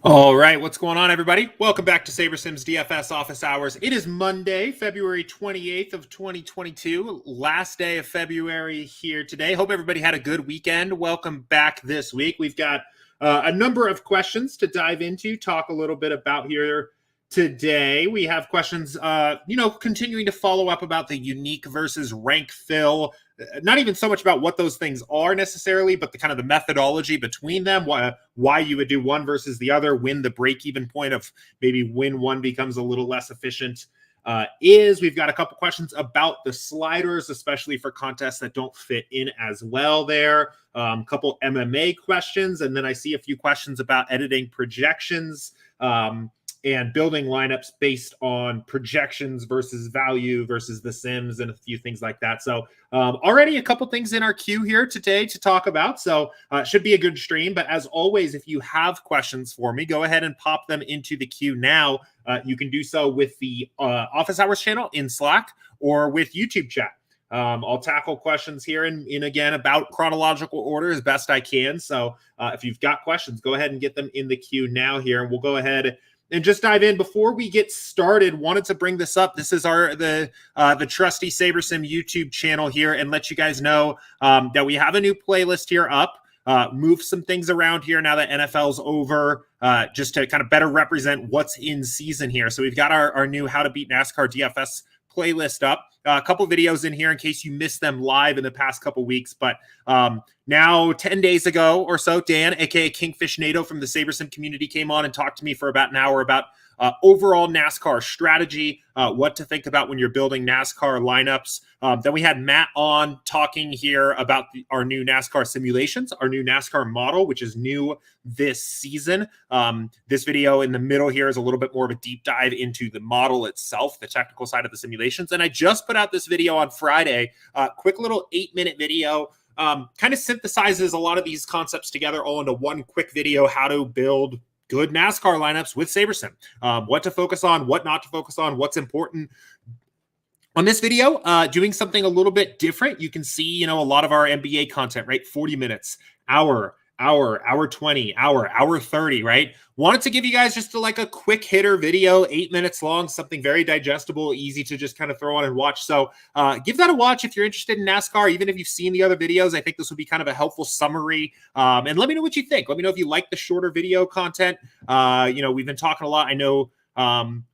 All right, what's going on, everybody? Welcome back to SaberSim's DFS Office Hours. It is Monday, February 28th of 2022, last day of February here today. Hope everybody had a good weekend. Welcome back this week. We've got a number of questions to dive into, talk a little bit about here today. We have questions, continuing to follow up about the unique versus rank fill. Not even so much about what those things are necessarily, but the kind of the methodology between them, why you would do one versus the other, when the break-even point of maybe when one becomes a little less efficient is. We've got a couple questions about the sliders, especially for contests that don't fit in as well there. A couple MMA questions, and then I see a few questions about editing projections. And building lineups based on projections versus value versus the sims and a few things like that. So already a couple things in our queue here today to talk about. So it should be a good stream. But as always, if you have questions for me, go ahead and pop them into the queue now. You can do so with the Office Hours channel in Slack or with YouTube chat. I'll tackle questions here in again about chronological order as best I can. So if you've got questions, go ahead and get them in the queue now here, and we'll go ahead and just dive in. Before we get started, wanted to bring this up. This is the trusty SaberSim YouTube channel here, and let you guys know that we have a new playlist here up. Move some things around here now that NFL's over, just to kind of better represent what's in season here. So we've got our new How to Beat NASCAR DFS playlist up. A couple videos in here in case you missed them live in the past couple weeks. But now 10 days ago or so, Dan, aka Kingfish NATO from the SaberSim community, came on and talked to me for about an hour about overall NASCAR strategy, what to think about when you're building NASCAR lineups. Then we had Matt on talking here about our new NASCAR simulations, our new NASCAR model, which is new this season. This video in the middle here is a little bit more of a deep dive into the model itself, the technical side of the simulations. And I just put out this video on Friday, quick little 8-minute video, kind of synthesizes a lot of these concepts together all into one quick video, how to build good NASCAR lineups with SaberSim, what to focus on, what not to focus on, what's important. On this video, doing something a little bit different. You can see, a lot of our NBA content, right? 40 minutes, hour 20, hour 30, right? Wanted to give you guys just a quick hitter video, 8 minutes long, something very digestible, easy to just kind of throw on and watch. So give that a watch if you're interested in NASCAR, even if you've seen the other videos. I think this would be kind of a helpful summary. And let me know what you think. Let me know if you like the shorter video content. We've been talking a lot. I know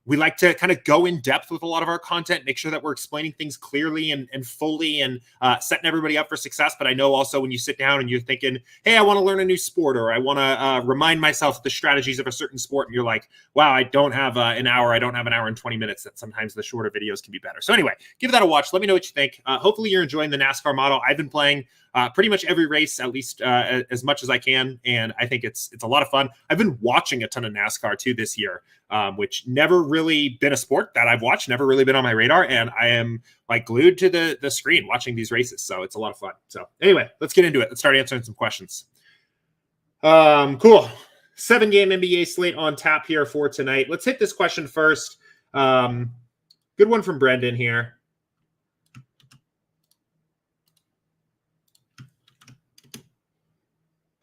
we like to kind of go in depth with a lot of our content, make sure that we're explaining things clearly and fully and setting everybody up for success. But I know also when you sit down and you're thinking, hey, I want to learn a new sport, or I want to remind myself the strategies of a certain sport, and you're like, wow, I don't have an hour. I don't have an hour and 20 minutes. That sometimes the shorter videos can be better. So anyway, give that a watch. Let me know what you think. Hopefully you're enjoying the NASCAR model. I've been playing pretty much every race, at least as much as I can. And I think it's a lot of fun. I've been watching a ton of NASCAR too this year, which never really been a sport that I've watched, never really been on my radar. And I am glued to the screen watching these races. So it's a lot of fun. So anyway, let's get into it. Let's start answering some questions. Cool. 7-game NBA slate on tap here for tonight. Let's hit this question first. Good one from Brendan here.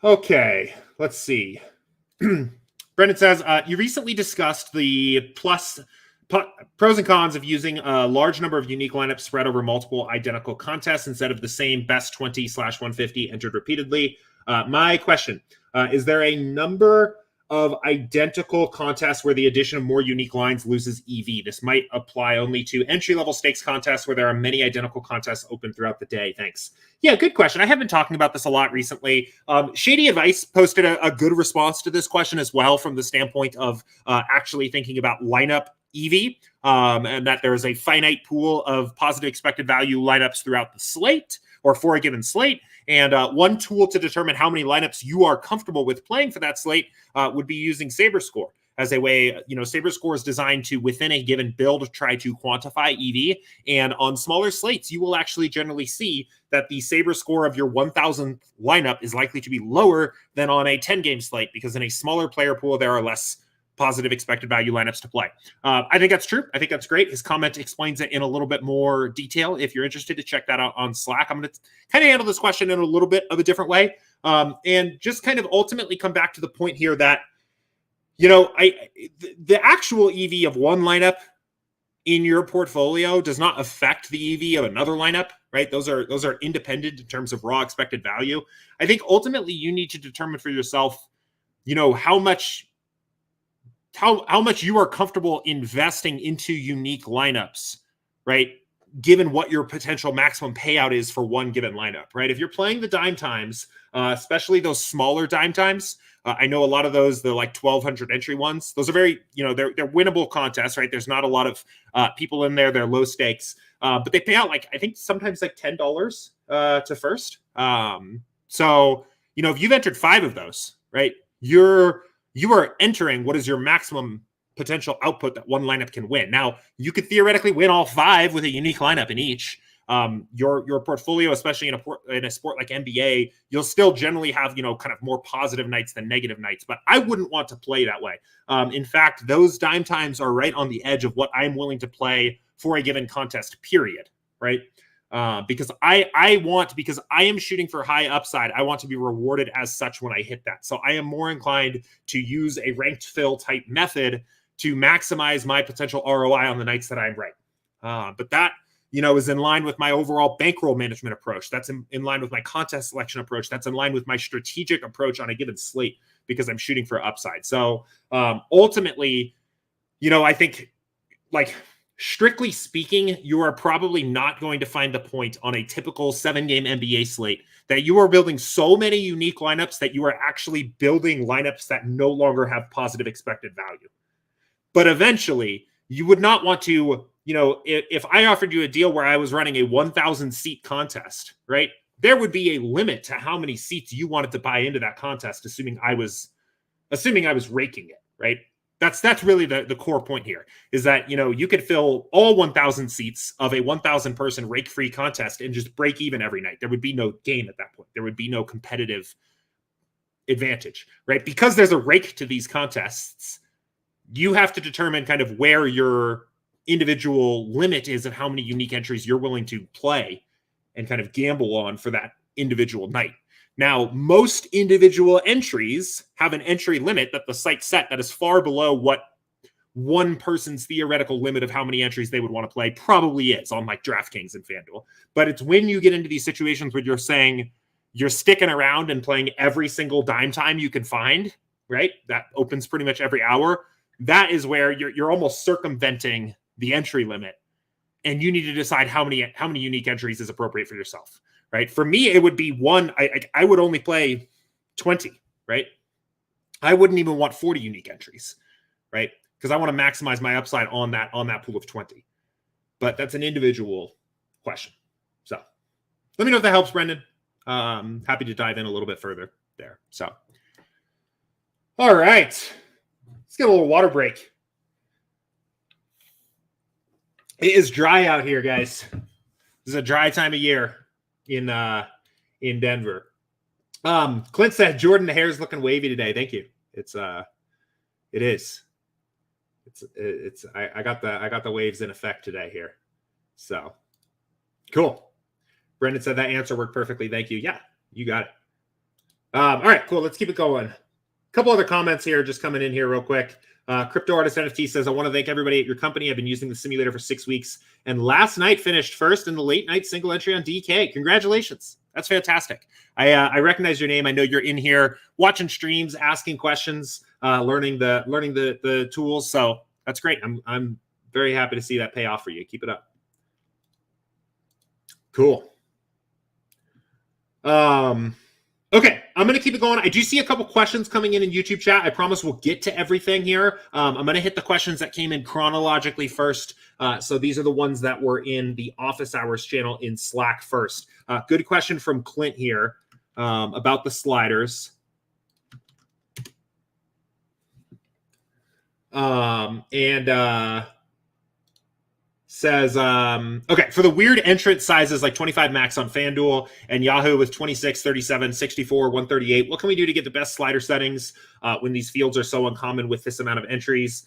Okay, let's see. Brendan says, you recently discussed the pros and cons of using a large number of unique lineups spread over multiple identical contests instead of the same best 20/150 entered repeatedly. My question, is there a number of identical contests where the addition of more unique lines loses EV? This might apply only to entry-level stakes contests where there are many identical contests open throughout the day. Thanks. Yeah, good question. I have been talking about this a lot recently. Shady Advice posted a good response to this question as well, from the standpoint of actually thinking about lineup EV, and that there is a finite pool of positive expected value lineups throughout the slate, or for a given slate. And one tool to determine how many lineups you are comfortable with playing for that slate would be using SaberScore as a way. SaberScore is designed to, within a given build, try to quantify EV. And on smaller slates, you will actually generally see that the SaberScore of your 1,000th lineup is likely to be lower than on a 10-game slate, because in a smaller player pool, there are less positive expected value lineups to play. I think that's true. I think that's great. His comment explains it in a little bit more detail. If you're interested to check that out on Slack, I'm going to kind of handle this question in a little bit of a different way, and just kind of ultimately come back to the point here that, the actual EV of one lineup in your portfolio does not affect the EV of another lineup, right? Those are independent in terms of raw expected value. I think ultimately you need to determine for yourself, how much you are comfortable investing into unique lineups, right? Given what your potential maximum payout is for one given lineup, right? If you're playing the dime times, especially those smaller dime times, I know a lot of those, the like 1,200 entry ones, those are very, they're winnable contests, right? There's not a lot of people in there. They're low stakes, but they pay out I think sometimes like $10 to first. So, if you've entered 5 of those, right, you are entering what is your maximum potential output that one lineup can win. Now, you could theoretically win all 5 with a unique lineup in each. Your portfolio, especially in a sport like NBA, you'll still generally have, kind of more positive nights than negative nights, but I wouldn't want to play that way. In fact, those dime times are right on the edge of what I'm willing to play for a given contest, period, right? Because I am shooting for high upside, I want to be rewarded as such when I hit that. So I am more inclined to use a ranked fill type method to maximize my potential ROI on the nights that I'm right. But that, is in line with my overall bankroll management approach. That's in line with my contest selection approach. That's in line with my strategic approach on a given slate because I'm shooting for upside. So ultimately, I think, strictly speaking, you are probably not going to find the point on a typical 7-game NBA slate that you are building so many unique lineups that you are actually building lineups that no longer have positive expected value. But eventually, you would not want to, if I offered you a deal where I was running a 1,000 seat contest, right? There would be a limit to how many seats you wanted to buy into that contest, assuming I was raking it, right? That's really the core point here is that, you could fill all 1,000 seats of a 1,000 person rake free contest and just break even every night. There would be no game at that point. There would be no competitive advantage, right? Because there's a rake to these contests, you have to determine kind of where your individual limit is of how many unique entries you're willing to play and kind of gamble on for that individual night. Now, most individual entries have an entry limit that the site set that is far below what one person's theoretical limit of how many entries they would want to play probably is on like DraftKings and FanDuel. But it's when you get into these situations where you're saying you're sticking around and playing every single dime time you can find, right? That opens pretty much every hour. That is where you're almost circumventing the entry limit, and you need to decide how many unique entries is appropriate for yourself, right? For me, it would be one. I would only play 20, right? I wouldn't even want 40 unique entries, right? Because I want to maximize my upside on that pool of 20. But that's an individual question. So let me know if that helps, Brendan. Happy to dive in a little bit further there. So, all right. Let's get a little water break. It is dry out here, guys. This is a dry time of year in Denver. Clint said Jordan, the hair is looking wavy today. Thank you. It is. I got the waves in effect today here. So cool. Brendan said that answer worked perfectly. Thank you. Yeah, you got it. All right, cool. Let's keep it going. A couple other comments here just coming in here real quick. Crypto Artist NFT says, I want to thank everybody at your company. I've been using the simulator for 6 weeks, and last night finished first in the late night single entry on DK. Congratulations. That's fantastic. I recognize your name. I know you're in here watching streams, asking questions, learning the tools. So that's great. I'm very happy to see that pay off for you. Keep it up. Cool. Okay, I'm going to keep it going. I do see a couple questions coming in YouTube chat. I promise we'll get to everything here. I'm going to hit the questions that came in chronologically first. So these are the ones that were in the Office Hours channel in Slack first. Good question from Clint here about the sliders. Says, okay, for the weird entrance sizes like 25 max on FanDuel and Yahoo with 26, 37, 64, 138, what can we do to get the best slider settings when these fields are so uncommon with this amount of entries?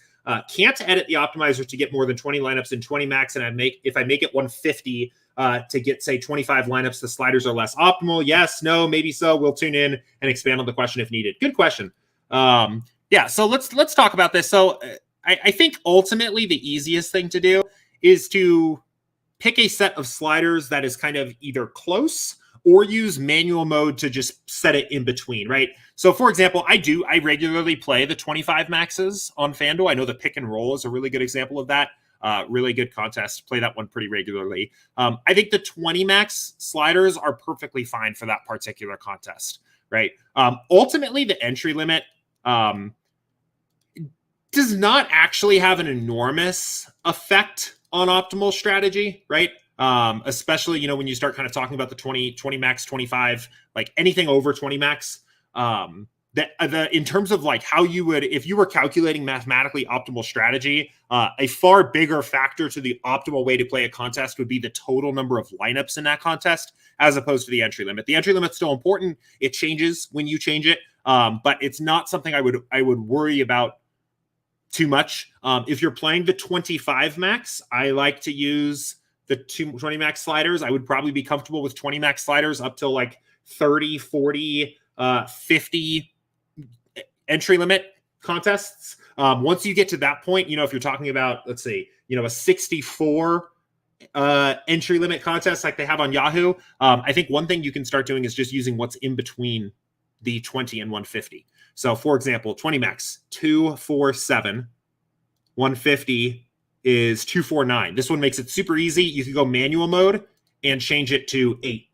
Can't edit the optimizer to get more than 20 lineups in 20 max, and if I make it 150 to get, say, 25 lineups, the sliders are less optimal. Yes, no, maybe so. We'll tune in and expand on the question if needed. Good question. Yeah, so let's talk about this. So I think ultimately the easiest thing to do is to pick a set of sliders that is kind of either close or use manual mode to just set it in between, right? So for example, I regularly play the 25 maxes on FanDuel. I know the pick and roll is a really good example of that. Really good contest. Play that one pretty regularly. I think the 20 max sliders are perfectly fine for that particular contest, right? Ultimately, the entry limit does not actually have an enormous effect on optimal strategy, right? Especially, you know, when you start kind of talking about the 20 max, 25, like anything over 20 max, in terms of like how you would, if you were calculating mathematically optimal strategy, a far bigger factor to the optimal way to play a contest would be the total number of lineups in that contest, as opposed to the entry limit. The entry limit's still important. It changes when you change it, but it's not something I would worry about too much. If you're playing the 25 max, I like to use the 20 max sliders. I would probably be comfortable with 20 max sliders up till like 30, 40, 50 entry limit contests. Once you get to that point, you know, if you're talking about, let's say, you know, a 64 entry limit contest like they have on Yahoo, I think one thing you can start doing is just using what's in between the 20 and 150. So for example, 20 max, 247, 150 is 249. This one makes it super easy. You can go manual mode and change it to 8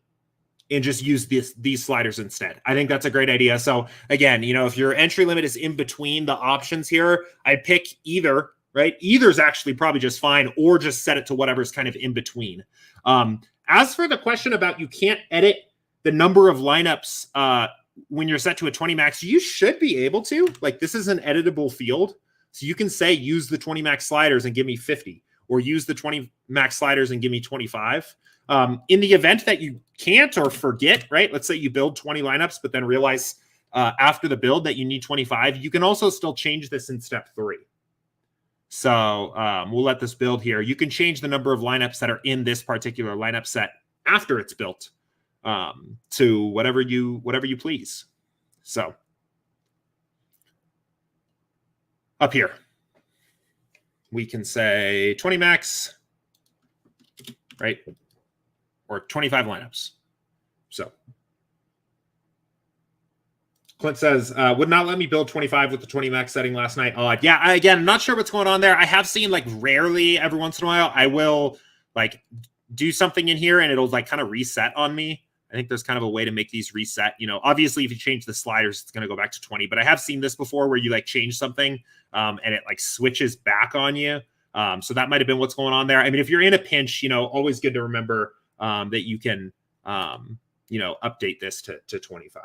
and just use these sliders instead. I think that's a great idea. So again, you know, if your entry limit is in between the options here, I'd pick either, right? Either is actually probably just fine, or just set it to whatever's kind of in between. As for the question about you can't edit the number of lineups when you're set to a 20 max, you should be able to. Like, this is an editable field. So you can say, use the 20 max sliders and give me 50, or use the 20 max sliders and give me 25. In the event that you can't or forget, right? Let's say you build 20 lineups, but then realize after the build that you need 25. You can also still change this in step 3. So we'll let this build here. You can change the number of lineups that are in this particular lineup set after it's built to whatever you please. So up here, we can say 20 max, right? Or 25 lineups. So Clint says, would not let me build 25 with the 20 max setting last night. Yeah, again, I'm not sure what's going on there. I have seen, like, rarely, every once in a while, I will like do something in here and it'll like kind of reset on me. I think there's kind of a way to make these reset. You know, obviously if you change the sliders, it's going to go back to 20, but I have seen this before where you like change something and it like switches back on you. So that might've been what's going on there. I mean, if you're in a pinch, you know, always good to remember that you can, you know, update this to 25.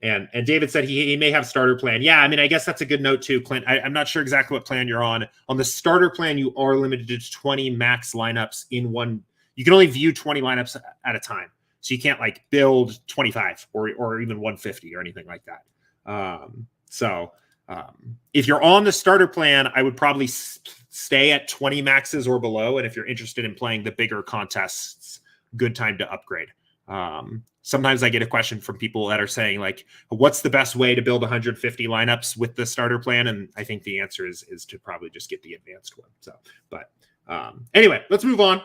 And David said he may have starter plan. Yeah, I mean, I guess that's a good note too, Clint. I'm not sure exactly what plan you're on. On the starter plan, you are limited to 20 max lineups in one. You can only view 20 lineups at a time. So you can't like build 25 or even 150 or anything like that. If you're on the starter plan, I would probably stay at 20 maxes or below. And if you're interested in playing the bigger contests, good time to upgrade. Sometimes I get a question from people that are saying, like, what's the best way to build 150 lineups with the starter plan? And I think the answer is to probably just get the advanced one. So, but anyway, let's move on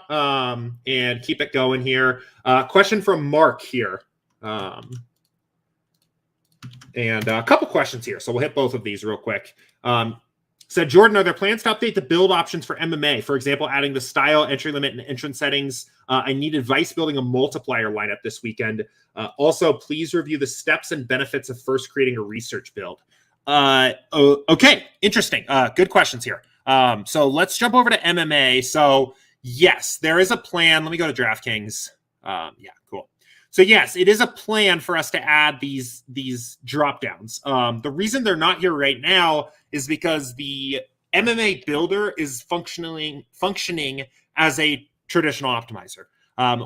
and keep it going here. Question from Mark here. And a couple questions here. So we'll hit both of these real quick. Said, Jordan, are there plans to update the build options for MMA? For example, adding the style, entry limit, and entrance settings. I need advice building a multiplier lineup this weekend. Also, please review the steps and benefits of first creating a research build. Okay, interesting. Good questions here. So let's jump over to MMA. So yes, there is a plan. Let me go to DraftKings. Yeah, cool. So yes, it is a plan for us to add these drop downs. The reason they're not here right now is because the MMA builder is functioning as a traditional optimizer.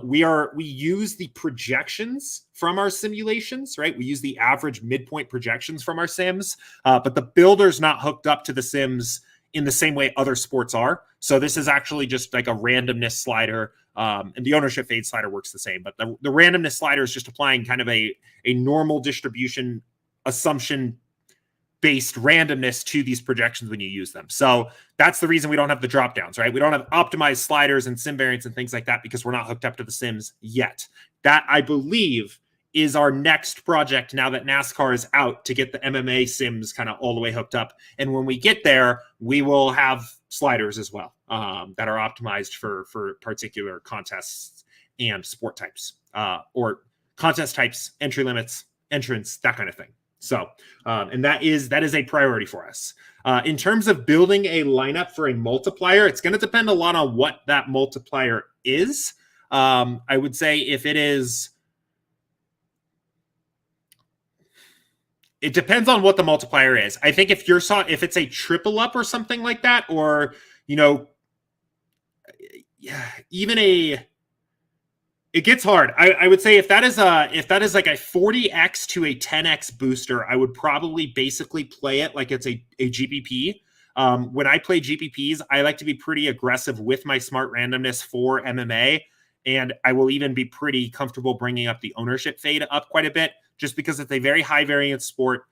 We use the projections from our simulations, right? We use the average midpoint projections from our sims, but the builder's not hooked up to the sims in the same way other sports are. So this is actually just like a randomness slider. And the ownership fade slider works the same, but the randomness slider is just applying kind of a normal distribution assumption based randomness to these projections when you use them. So that's the reason we don't have the drop downs, right? We don't have optimized sliders and sim variants and things like that because we're not hooked up to the sims yet. That, I believe, is our next project now that NASCAR is out, to get the MMA sims kind of all the way hooked up. And when we get there, we will have sliders as well that are optimized for particular contests and sport types, or contest types, entry limits, entrance, that kind of thing. So, and that is a priority for us. In terms of building a lineup for a multiplier, it's going to depend a lot on what that multiplier is. I would say if it is, it depends on what the multiplier is. I think if it's a triple up or something like that, or, you know, even it gets hard. I would say if that is like a 40x to a 10x booster, I would probably basically play it like it's a GPP. When I play GPPs, I like to be pretty aggressive with my smart randomness for MMA, and I will even be pretty comfortable bringing up the ownership fade up quite a bit, just because it's a very high variance sport.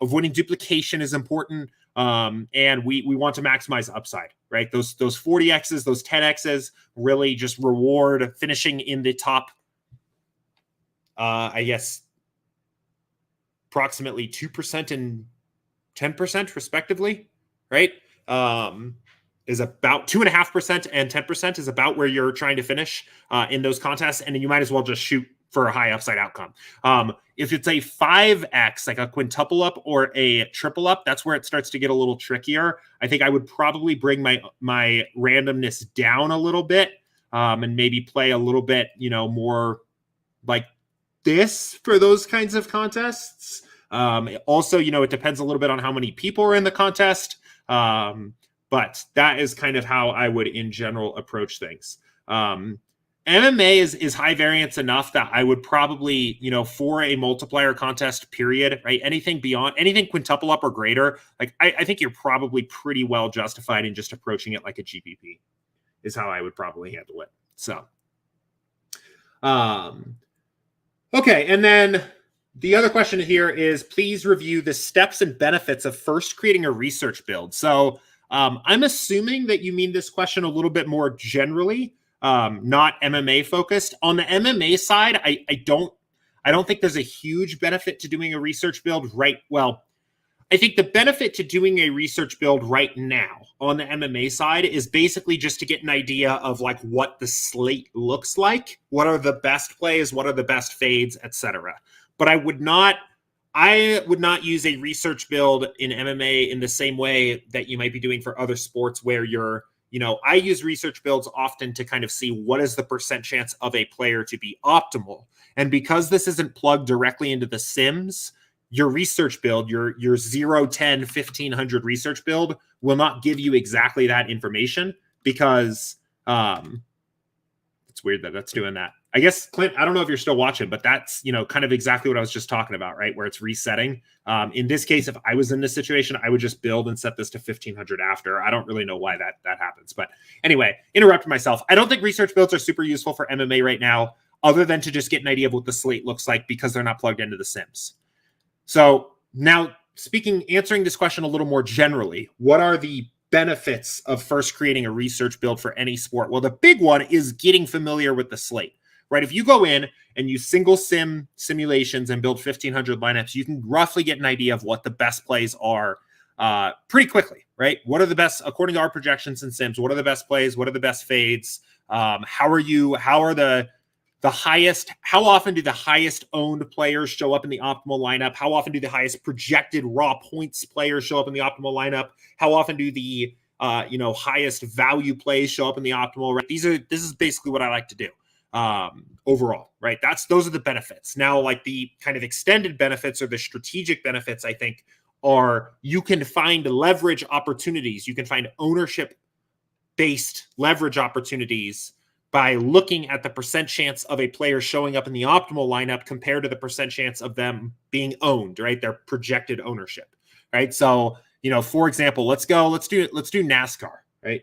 Avoiding duplication is important, and we want to maximize upside, right? Those 40x's, those 10x's really just reward finishing in the top, I guess, approximately 2% and 10% respectively, right? Is about 2.5% and 10% is about where you're trying to finish in those contests, and you might as well just shoot for a high upside outcome. If it's a 5x, like a quintuple up or a triple up, that's where it starts to get a little trickier. I think I would probably bring my randomness down a little bit, and maybe play a little bit, more like this for those kinds of contests. Also, it depends a little bit on how many people are in the contest. But that is kind of how I would, in general, approach things. MMA is high variance enough that I would probably, for a multiplier contest period, right? Anything quintuple up or greater, like I think you're probably pretty well justified in just approaching it like a GPP is how I would probably handle it. So, okay. And then the other question here is, please review the steps and benefits of first creating a research build. So I'm assuming that you mean this question a little bit more generally, not MMA focused. On the MMA side, I don't think there's a huge benefit to doing a research build well. I think the benefit to doing a research build right now on the MMA side is basically just to get an idea of like what the slate looks like, what are the best plays, what are the best fades, etc. But I would not use a research build in MMA in the same way that you might be doing for other sports where I use research builds often to kind of see what is the percent chance of a player to be optimal. And because this isn't plugged directly into the sims, your research build, your 0, 10, 1500 research build will not give you exactly that information because it's weird that that's doing that. I guess, Clint, I don't know if you're still watching, but that's, kind of exactly what I was just talking about, right? Where it's resetting. In this case, if I was in this situation, I would just build and set this to 1500 after. I don't really know why that happens. But anyway, interrupted myself. I don't think research builds are super useful for MMA right now, other than to just get an idea of what the slate looks like because they're not plugged into the sims. So now answering this question a little more generally, what are the benefits of first creating a research build for any sport? Well, the big one is getting familiar with the slate, right? If you go in and use single sim simulations and build 1500 lineups, you can roughly get an idea of what the best plays are pretty quickly, right? What are the best, according to our projections in sims, what are the best plays? What are the best fades? How often do the highest owned players show up in the optimal lineup? How often do the highest projected raw points players show up in the optimal lineup? How often do the highest value plays show up in the optimal? Right? This is basically what I like to do overall, right? Those are the benefits. Now, like the kind of extended benefits or the strategic benefits, I think, are you can find leverage opportunities. You can find ownership-based leverage opportunities by looking at the percent chance of a player showing up in the optimal lineup compared to the percent chance of them being owned, right? Their projected ownership, right? So, for example, let's do NASCAR, right?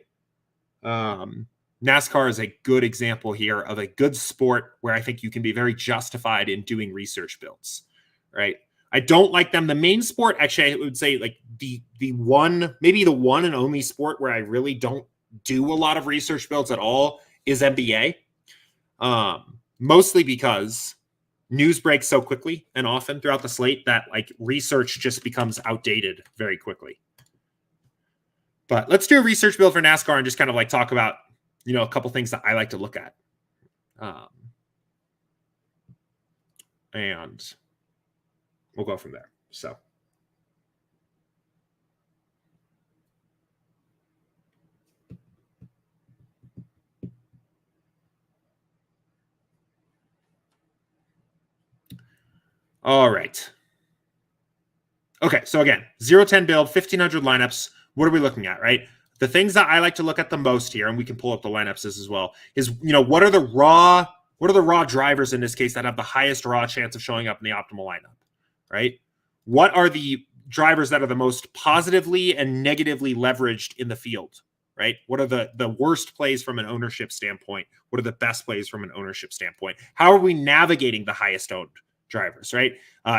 NASCAR is a good example here of a good sport where I think you can be very justified in doing research builds, right? I don't like them. The main sport, actually, I would say like the one, maybe the one and only sport where I really don't do a lot of research builds at all is NBA. Mostly because news breaks so quickly and often throughout the slate that like research just becomes outdated very quickly. But let's do a research build for NASCAR and just kind of like talk about, a couple things that I like to look at. And we'll go from there. So. All right. Okay, so again, 0-10 build, 1,500 lineups. What are we looking at, right? The things that I like to look at the most here, and we can pull up the lineups as well, is, what are the raw drivers in this case that have the highest raw chance of showing up in the optimal lineup, right? What are the drivers that are the most positively and negatively leveraged in the field, right? What are the worst plays from an ownership standpoint? What are the best plays from an ownership standpoint? How are we navigating the highest owned drivers, right?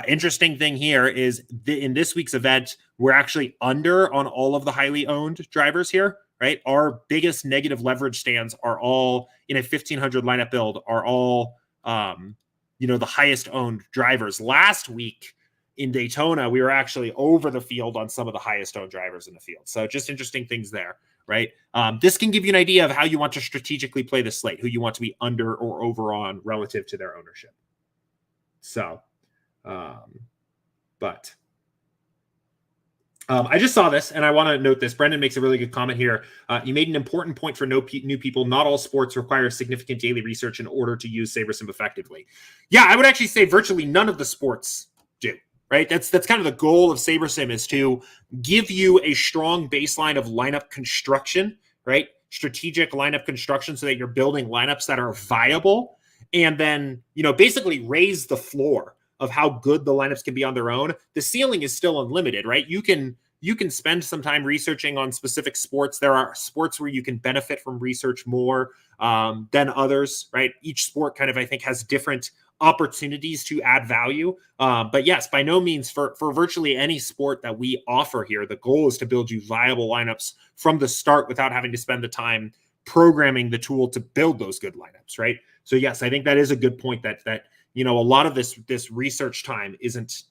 Interesting thing here is in this week's event, we're actually under on all of the highly owned drivers here, right? Our biggest negative leverage stands are all in a 1,500 lineup build are all, the highest owned drivers. Last week in Daytona, we were actually over the field on some of the highest owned drivers in the field. So just interesting things there, right? This can give you an idea of how you want to strategically play the slate, who you want to be under or over on relative to their ownership. So, I just saw this and I want to note this. Brendan makes a really good comment here. You made an important point for new people. Not all sports require significant daily research in order to use SaberSim effectively. Yeah, I would actually say virtually none of the sports do, right? That's kind of the goal of SaberSim, is to give you a strong baseline of lineup construction, right? Strategic lineup construction so that you're building lineups that are viable. And then, basically raise the floor of how good the lineups can be on their own. The ceiling is still unlimited, right? You can spend some time researching on specific sports. There are sports where you can benefit from research more than others, right? Each sport kind of, I think, has different opportunities to add value. But yes, by no means for virtually any sport that we offer here, the goal is to build you viable lineups from the start without having to spend the time programming the tool to build those good lineups, right? So yes, I think that is a good point that a lot of this research time isn't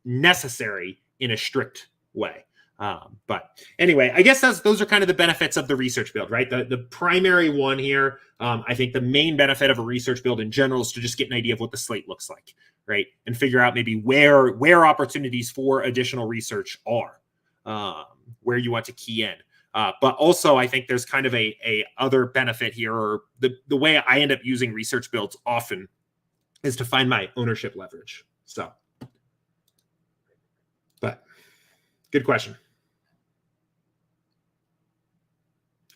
necessary in a strict way. But anyway, I guess those are kind of the benefits of the research build, right? The primary one here, I think the main benefit of a research build in general is to just get an idea of what the slate looks like, right? And figure out maybe where opportunities for additional research are, where you want to key in. But also, I think there's kind of a other benefit here, or the way I end up using research builds often is to find my ownership leverage. So, but good question.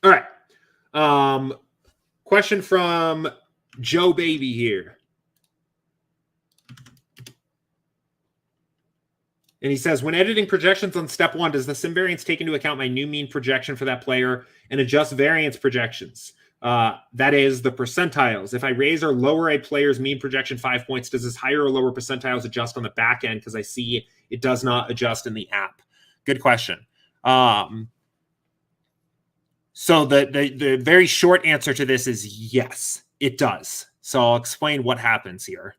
All right. Question from Joe Baby here. And he says, when editing projections on step 1, does the sim variance take into account my new mean projection for that player and adjust variance projections? That is the percentiles. If I raise or lower a player's mean projection 5 points, does this higher or lower percentiles adjust on the back end? Because I see it does not adjust in the app. Good question. So the very short answer to this is yes, it does. So I'll explain what happens here.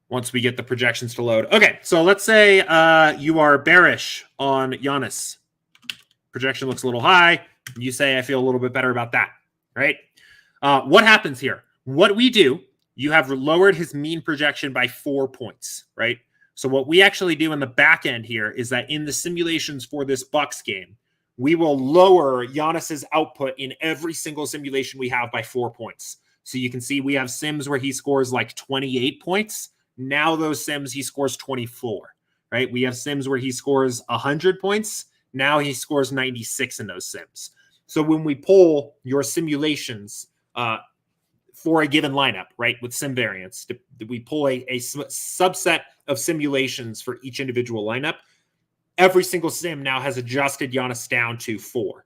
Once we get the projections to load. Okay, so let's say you are bearish on Giannis. Projection looks a little high. You say, I feel a little bit better about that, right? What happens here? What we do, you have lowered his mean projection by 4 points, right? So what we actually do in the back end here is that in the simulations for this Bucks game, we will lower Giannis's output in every single simulation we have by 4 points. So you can see we have sims where he scores like 28 points. Now those sims, he scores 24, right? We have sims where he scores 100 points. Now he scores 96 in those sims. So when we pull your simulations for a given lineup, right, with sim variance, we pull a subset of simulations for each individual lineup. Every single sim now has adjusted Giannis down to 4.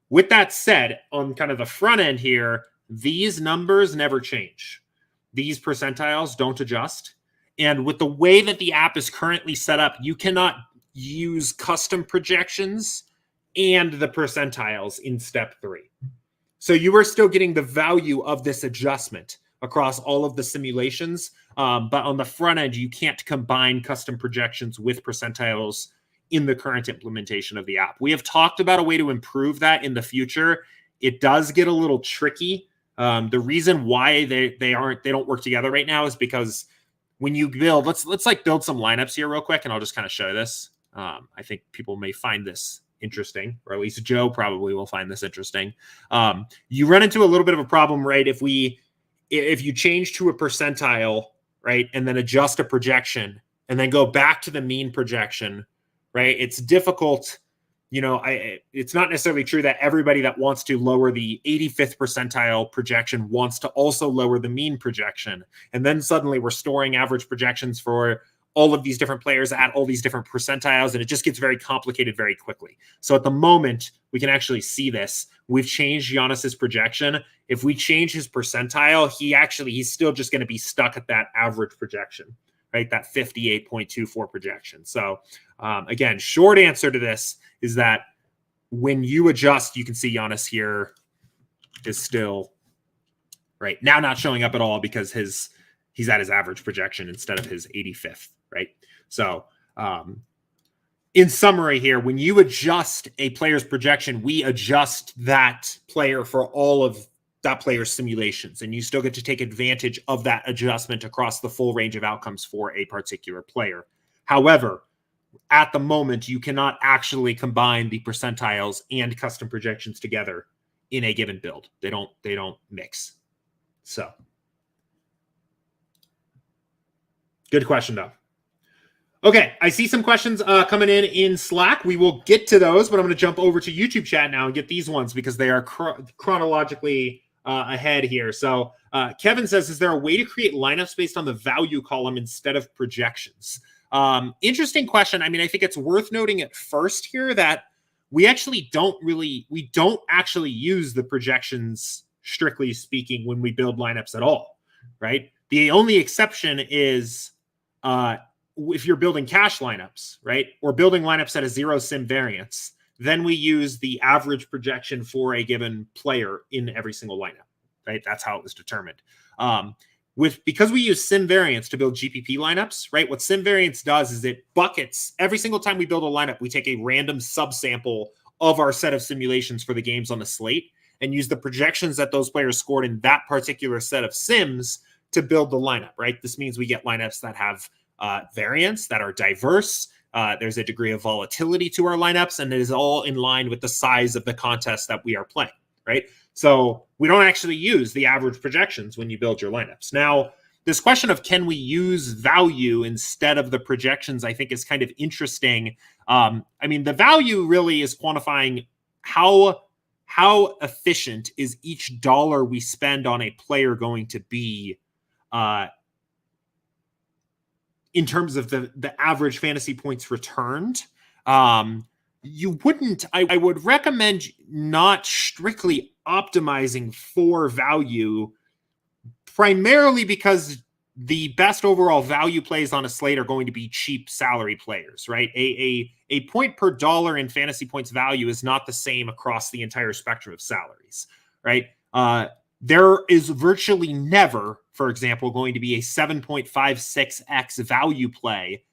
With that said, on kind of the front end here, these numbers never change. these percentiles don't adjust. And with the way that the app is currently set up, you cannot use custom projections and the percentiles in step 3. So you are still getting the value of this adjustment across all of the simulations. But on the front end, you can't combine custom projections with percentiles in the current implementation of the app. We have talked about a way to improve that in the future. It does get a little tricky. The reason why they don't work together right now is because when you build, let's like build some lineups here real quick, and I'll just kind of show this. I think people may find this interesting, or at least Joe probably will find this interesting. You run into a little bit of a problem, right? If you change to a percentile, right, and then adjust a projection and then go back to the mean projection, right? It's difficult. It's not necessarily true that everybody that wants to lower the 85th percentile projection wants to also lower the mean projection. And then suddenly we're storing average projections for all of these different players at all these different percentiles, and it just gets very complicated very quickly. So at the moment, we can actually see this. We've changed Giannis's projection. If we change his percentile, he's still just going to be stuck at that average projection, right? That 58.24 projection. So again, short answer to this is that when you adjust, you can see Giannis here is still right now not showing up at all because he's at his average projection instead of his 85th, right? So in summary here, when you adjust a player's projection, we adjust that player for all of that player's simulations, and you still get to take advantage of that adjustment across the full range of outcomes for a particular player. However, at the moment, you cannot actually combine the percentiles and custom projections together in a given build. They don't mix. So good question, though. Okay, I see some questions coming in Slack. We will get to those, but I'm going to jump over to YouTube chat now and get these ones because they are chronologically ahead here. So Kevin says, is there a way to create lineups based on the value column instead of projections? Interesting question. I mean, I think it's worth noting at first here that we don't actually use the projections, strictly speaking, when we build lineups at all, right? The only exception is if you're building cash lineups, right? Or building lineups at a zero sim variance, then we use the average projection for a given player in every single lineup, right? That's how it was determined. Because we use sim variance to build GPP lineups, right? What sim variance does is it buckets every single time we build a lineup, we take a random subsample of our set of simulations for the games on the slate and use the projections that those players scored in that particular set of sims to build the lineup, right? This means we get lineups that have variance, that are diverse. There's a degree of volatility to our lineups, and it is all in line with the size of the contest that we are playing, right? So we don't actually use the average projections when you build your lineups. Now, this question of can we use value instead of the projections, I think is kind of interesting. I mean, the value really is quantifying how efficient is each dollar we spend on a player going to be in terms of the average fantasy points returned. I would recommend not strictly optimizing for value, primarily because the best overall value plays on a slate are going to be cheap salary players, right? A point per dollar in fantasy points value is not the same across the entire spectrum of salaries, right? There is virtually never, for example, going to be a 7.56x value play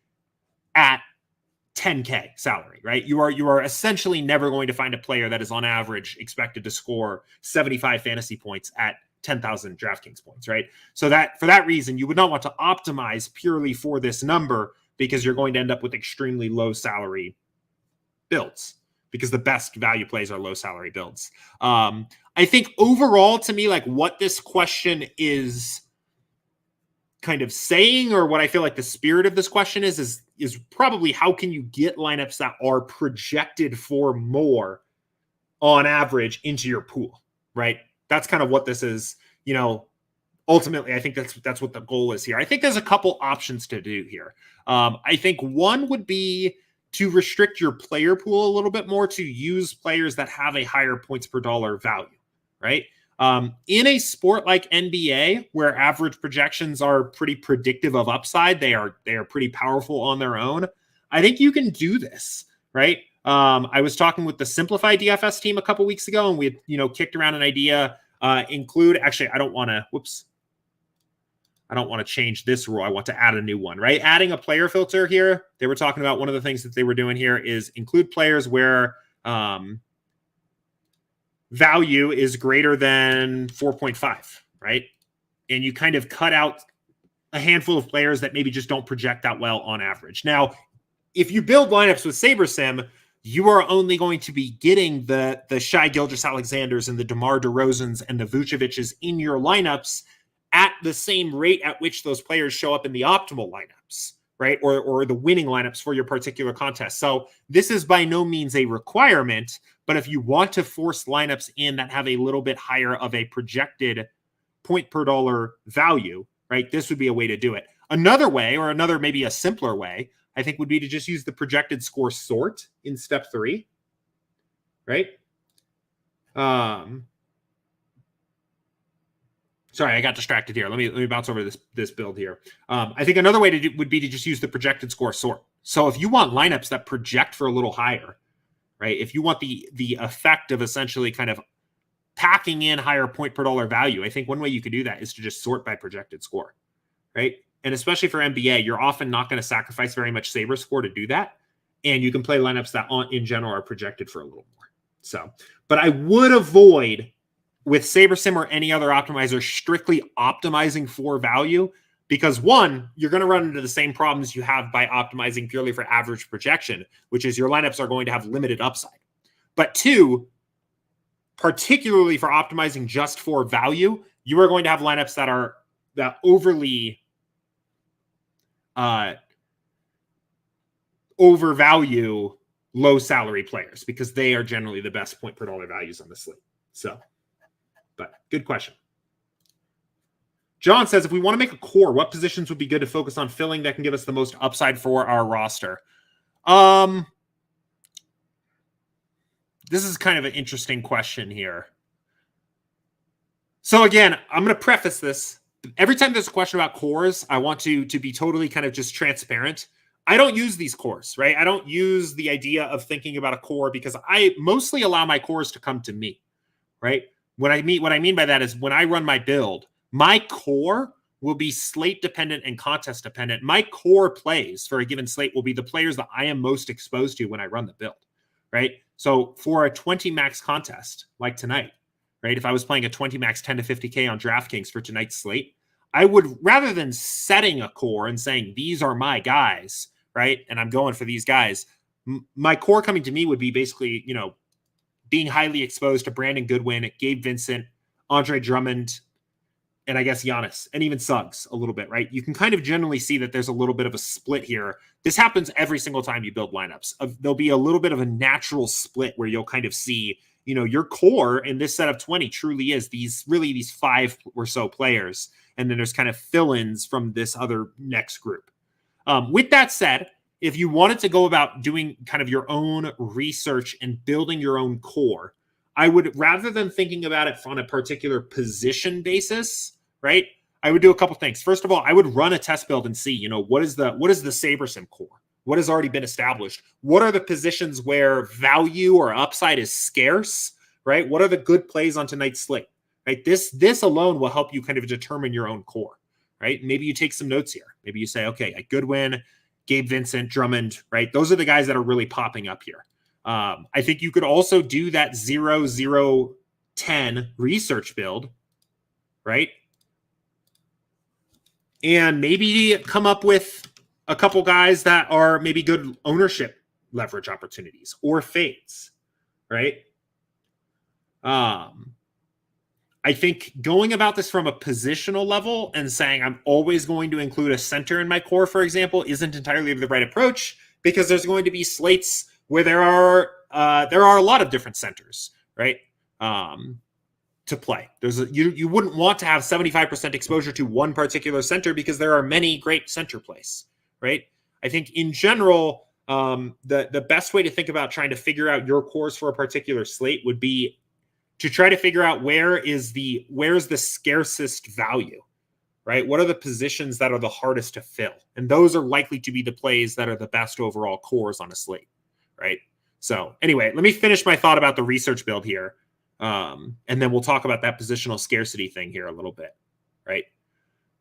at 10K salary, right? You are essentially never going to find a player that is on average expected to score 75 fantasy points at 10,000 DraftKings points, right? So that for that reason, you would not want to optimize purely for this number because you're going to end up with extremely low salary builds because the best value plays are low salary builds. I think overall, to me, like what this question is kind of saying, or what I feel like the spirit of this question is probably how can you get lineups that are projected for more on average into your pool, right? That's kind of what this is, ultimately, I think that's what the goal is here. I think there's a couple options to do here. I think one would be to restrict your player pool a little bit more to use players that have a higher points per dollar value, right? In a sport like NBA, where average projections are pretty predictive of upside, they are pretty powerful on their own. I think you can do this, right? I was talking with the Simplified DFS team a couple weeks ago, and we had, kicked around an idea. Actually, I don't want to change this rule. I want to add a new one, right? Adding a player filter here. They were talking about one of the things that they were doing here is include players where value is greater than 4.5, right? And you kind of cut out a handful of players that maybe just don't project that well on average. Now, if you build lineups with SaberSim, you are only going to be getting the Shai Gilgeous-Alexanders and the DeMar DeRozans and the Vucevic's in your lineups at the same rate at which those players show up in the optimal lineups, right? Or the winning lineups for your particular contest. So this is by no means a requirement, but if you want to force lineups in that have a little bit higher of a projected point per dollar value, right? This would be a way to do it. Another way, or maybe a simpler way, I think would be to just use the projected score sort in step 3, right? Sorry, I got distracted here. Let me bounce over this build here. I think another way to do would be to just use the projected score sort. So if you want lineups that project for a little higher, right? If you want the effect of essentially kind of packing in higher point per dollar value, I think one way you could do that is to just sort by projected score, right? And especially for NBA, you're often not going to sacrifice very much Saber score to do that. And you can play lineups that in general are projected for a little more. So, but I would avoid with SaberSim or any other optimizer strictly optimizing for value, because one, you're going to run into the same problems you have by optimizing purely for average projection, which is your lineups are going to have limited upside. But two, particularly for optimizing just for value, you are going to have lineups that overly overvalue low salary players because they are generally the best point per dollar values on the slate. So, but good question. John says, if we want to make a core, what positions would be good to focus on filling that can give us the most upside for our roster? This is kind of an interesting question here. So again, I'm going to preface this. Every time there's a question about cores, I want to be totally kind of just transparent. I don't use these cores, right? I don't use the idea of thinking about a core because I mostly allow my cores to come to me, right? What I mean by that is when I run my build, my core will be slate dependent and contest dependent. My core plays for a given slate will be the players that I am most exposed to when I run the build, right? So for a 20 max contest like tonight, right? If I was playing a 20 max 10 to 50K on DraftKings for tonight's slate, I would, rather than setting a core and saying, these are my guys, right? And I'm going for these guys, my core coming to me would be basically, being highly exposed to Brandon Goodwin, Gabe Vincent, Andre Drummond, and I guess Giannis, and even Suggs a little bit, right? You can kind of generally see that there's a little bit of a split here. This happens every single time you build lineups. There'll be a little bit of a natural split where you'll kind of see, your core in this set of 20 truly is these 5 or so players. And then there's kind of fill-ins from this other next group. With that said, if you wanted to go about doing kind of your own research and building your own core, I would, rather than thinking about it on a particular position basis, right? I would do a couple things. First of all, I would run a test build and see, what is the SaberSim core? What has already been established? What are the positions where value or upside is scarce, right? What are the good plays on tonight's slate, right? This alone will help you kind of determine your own core, right? Maybe you take some notes here. Maybe you say, okay, at Goodwin, Gabe Vincent, Drummond, right? Those are the guys that are really popping up here. I think you could also do that 0-0-10 research build, right? And maybe come up with a couple guys that are maybe good ownership leverage opportunities or fades, right? I think going about this from a positional level and saying I'm always going to include a center in my core, for example, isn't entirely the right approach because there's going to be slates where there are a lot of different centers, right? To play. You wouldn't want to have 75% exposure to one particular center because there are many great center plays, right? I think in general, the best way to think about trying to figure out your cores for a particular slate would be to try to figure out where's the scarcest value, right? What are the positions that are the hardest to fill? And those are likely to be the plays that are the best overall cores on a slate, right? So anyway, let me finish my thought about the research build here. And then we'll talk about that positional scarcity thing here a little bit, right?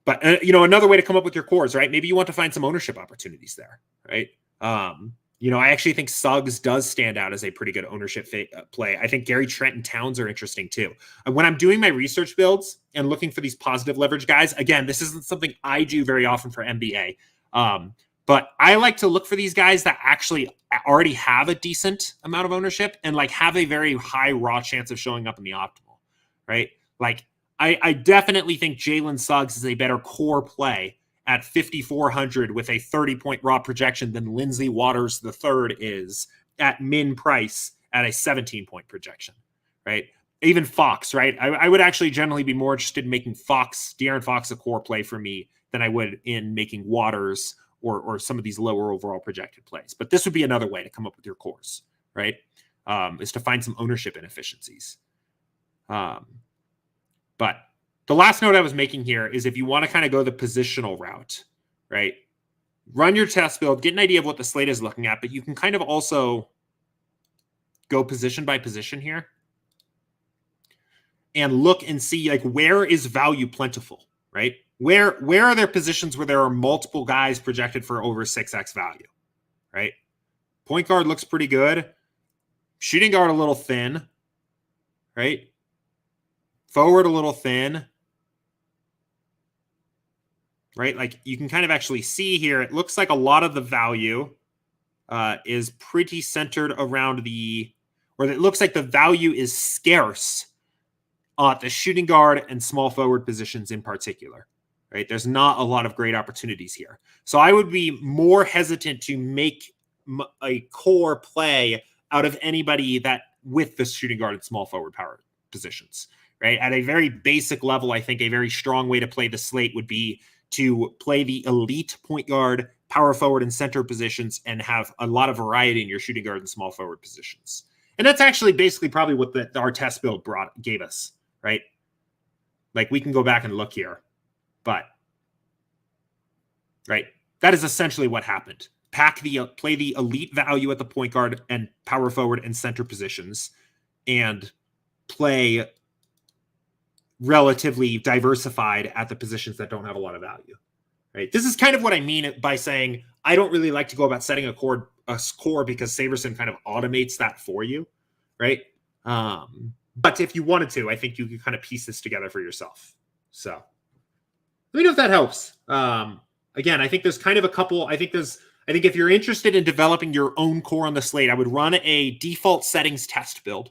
But, another way to come up with your cores, right? Maybe you want to find some ownership opportunities there, right? I actually think Suggs does stand out as a pretty good ownership play. I think Gary Trent and Towns are interesting too. And when I'm doing my research builds and looking for these positive leverage guys, again, this isn't something I do very often for NBA. But I like to look for these guys that actually already have a decent amount of ownership and like have a very high raw chance of showing up in the optimal, right? Like I definitely think Jalen Suggs is a better core play at 5,400 with a 30-point raw projection than Lindsey Waters III is at min price at a 17-point projection, right? Even Fox, right? I would actually generally be more interested in making De'Aaron Fox a core play for me than I would in making Waters or some of these lower overall projected plays. But this would be another way to come up with your cores, right? Is to find some ownership inefficiencies. But the last note I was making here is if you want to kind of go the positional route, right? Run your test build, get an idea of what the slate is looking at, but you can kind of also go position by position here and look and see like where is value plentiful, right? Where are there positions where there are multiple guys projected for over 6x value, right? Point guard looks pretty good. Shooting guard a little thin, right? Forward a little thin, right? Like you can kind of actually see here, it looks like a lot of the value is pretty centered around or it looks like the value is scarce at the shooting guard and small forward positions in particular, right? There's not a lot of great opportunities here. So I would be more hesitant to make a core play out of anybody that with the shooting guard and small forward power positions. Right. At a very basic level, I think a very strong way to play the slate would be to play the elite point guard, power forward, and center positions and have a lot of variety in your shooting guard and small forward positions. And that's actually basically probably what our test build gave us, right? Like we can go back and look here, but right. That is essentially what happened. Play the elite value at the point guard and power forward and center positions and play relatively diversified at the positions that don't have a lot of value, right? This is kind of what I mean by saying I don't really like to go about setting a core because SaberSim kind of automates that for you, right? But if you wanted to, I think you could kind of piece this together for yourself. So let me know if that helps. Again, I think there's kind of a couple. I think if you're interested in developing your own core on the slate, I would run a default settings test build,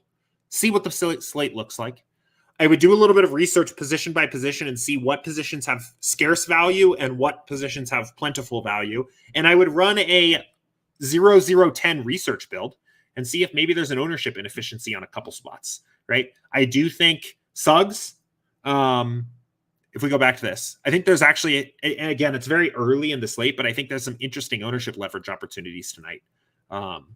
see what the slate looks like. I would do a little bit of research position by position and see what positions have scarce value and what positions have plentiful value. And I would run a 0-0-10 research build and see if maybe there's an ownership inefficiency on a couple spots, right? I do think Suggs, if we go back to this, I think there's actually, and again, it's very early in the slate, but I think there's some interesting ownership leverage opportunities tonight.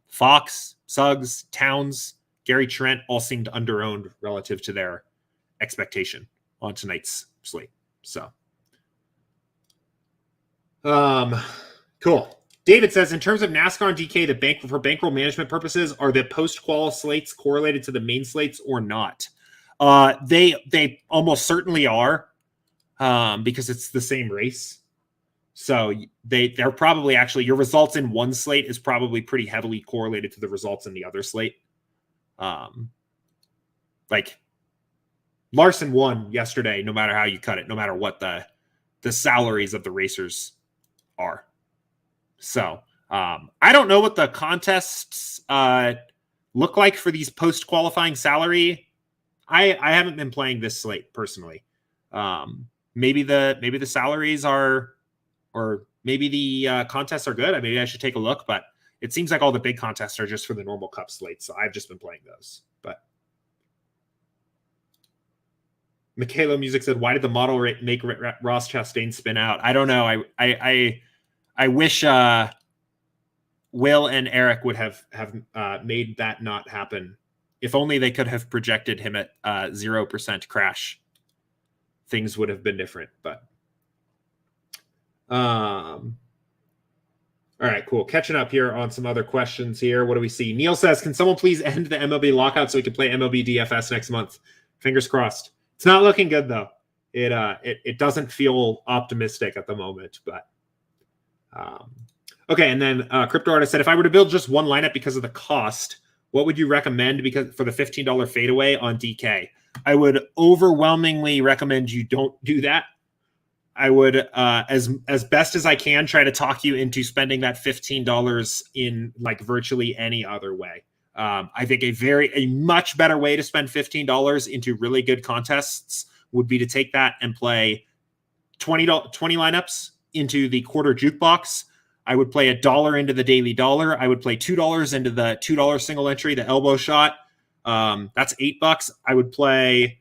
Fox, Suggs, Towns, Gary Trent all seemed under-owned relative to their expectation on tonight's slate. So, cool. David says, in terms of NASCAR and DK, for bankroll management purposes, are the post-qual slates correlated to the main slates or not? They almost certainly are, because it's the same race. So they're probably actually, your results in one slate is probably pretty heavily correlated to the results in the other slate. Like Larson won yesterday, no matter how you cut it, no matter what the salaries of the racers are. So I don't know what the contests look like for these post-qualifying salary. I haven't been playing this slate personally. Maybe the salaries are, or maybe the contests are good. Maybe I should take a look, but it seems like all the big contests are just for the normal cup slate. So I've just been playing those. But Michaela Music said, why did the model make Ross Chastain spin out? I don't know. I wish Will and Eric would have made that not happen if only they could have projected him at 0% crash, things would have been different. But all right, cool. Catching up here on some other questions here. What do we see? Neil says, can someone please end the MLB lockout so we can play MLB DFS next month? Fingers crossed. It's not looking good, though. It doesn't feel optimistic at the moment, but okay. And then Crypto Artist said, if I were to build just one lineup because of the cost, what would you recommend for the $15 fadeaway on DK? I would overwhelmingly recommend you don't do that. I would, as best as I can, try to talk you into spending that $15 in like virtually any other way. I think a much better way to spend $15 into really good contests would be to take that and play 20 lineups into the quarter jukebox. I would play $1 into the daily dollar. I would play $2 into the $2 single entry, the elbow shot. That's $8. I would play,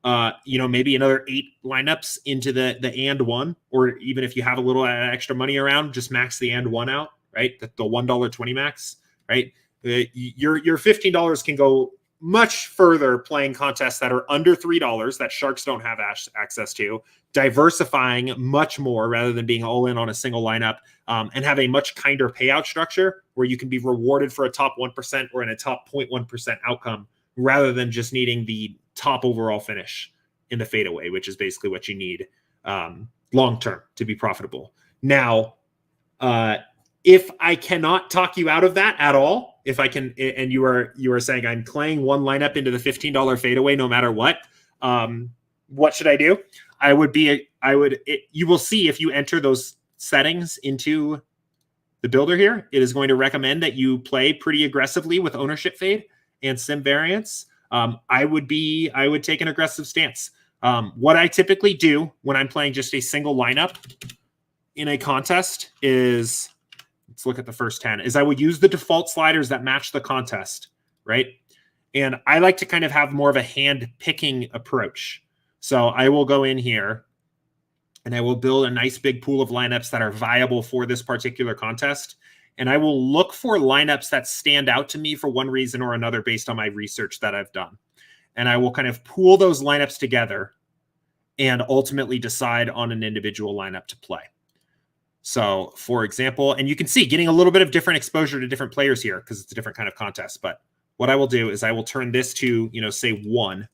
maybe another 8 lineups into the and one, or even if you have a little extra money around, just max the and one out, right? The $1.20 max, right? Your $15 can go much further playing contests that are under $3 that sharks don't have access to, diversifying much more rather than being all in on a single lineup, and have a much kinder payout structure where you can be rewarded for a top 1% or in a top 0.1% outcome rather than just needing the top overall finish in the fadeaway, which is basically what you need long-term to be profitable. Now, if I cannot talk you out of that at all, if I can, and you are saying I'm playing one lineup into the $15 fadeaway no matter what should I do? You will see if you enter those settings into the builder here, it is going to recommend that you play pretty aggressively with ownership fade and sim variance. I would take an aggressive stance. What I typically do when I'm playing just a single lineup in a contest is, let's look at the first 10, is I would use the default sliders that match the contest, right? And I like to kind of have more of a hand picking approach. So I will go in here and I will build a nice big pool of lineups that are viable for this particular contest. And I will look for lineups that stand out to me for one reason or another based on my research that I've done. And I will kind of pool those lineups together and ultimately decide on an individual lineup to play. So, for example, and you can see getting a little bit of different exposure to different players here because it's a different kind of contest. But what I will do is I will turn this to, say 1.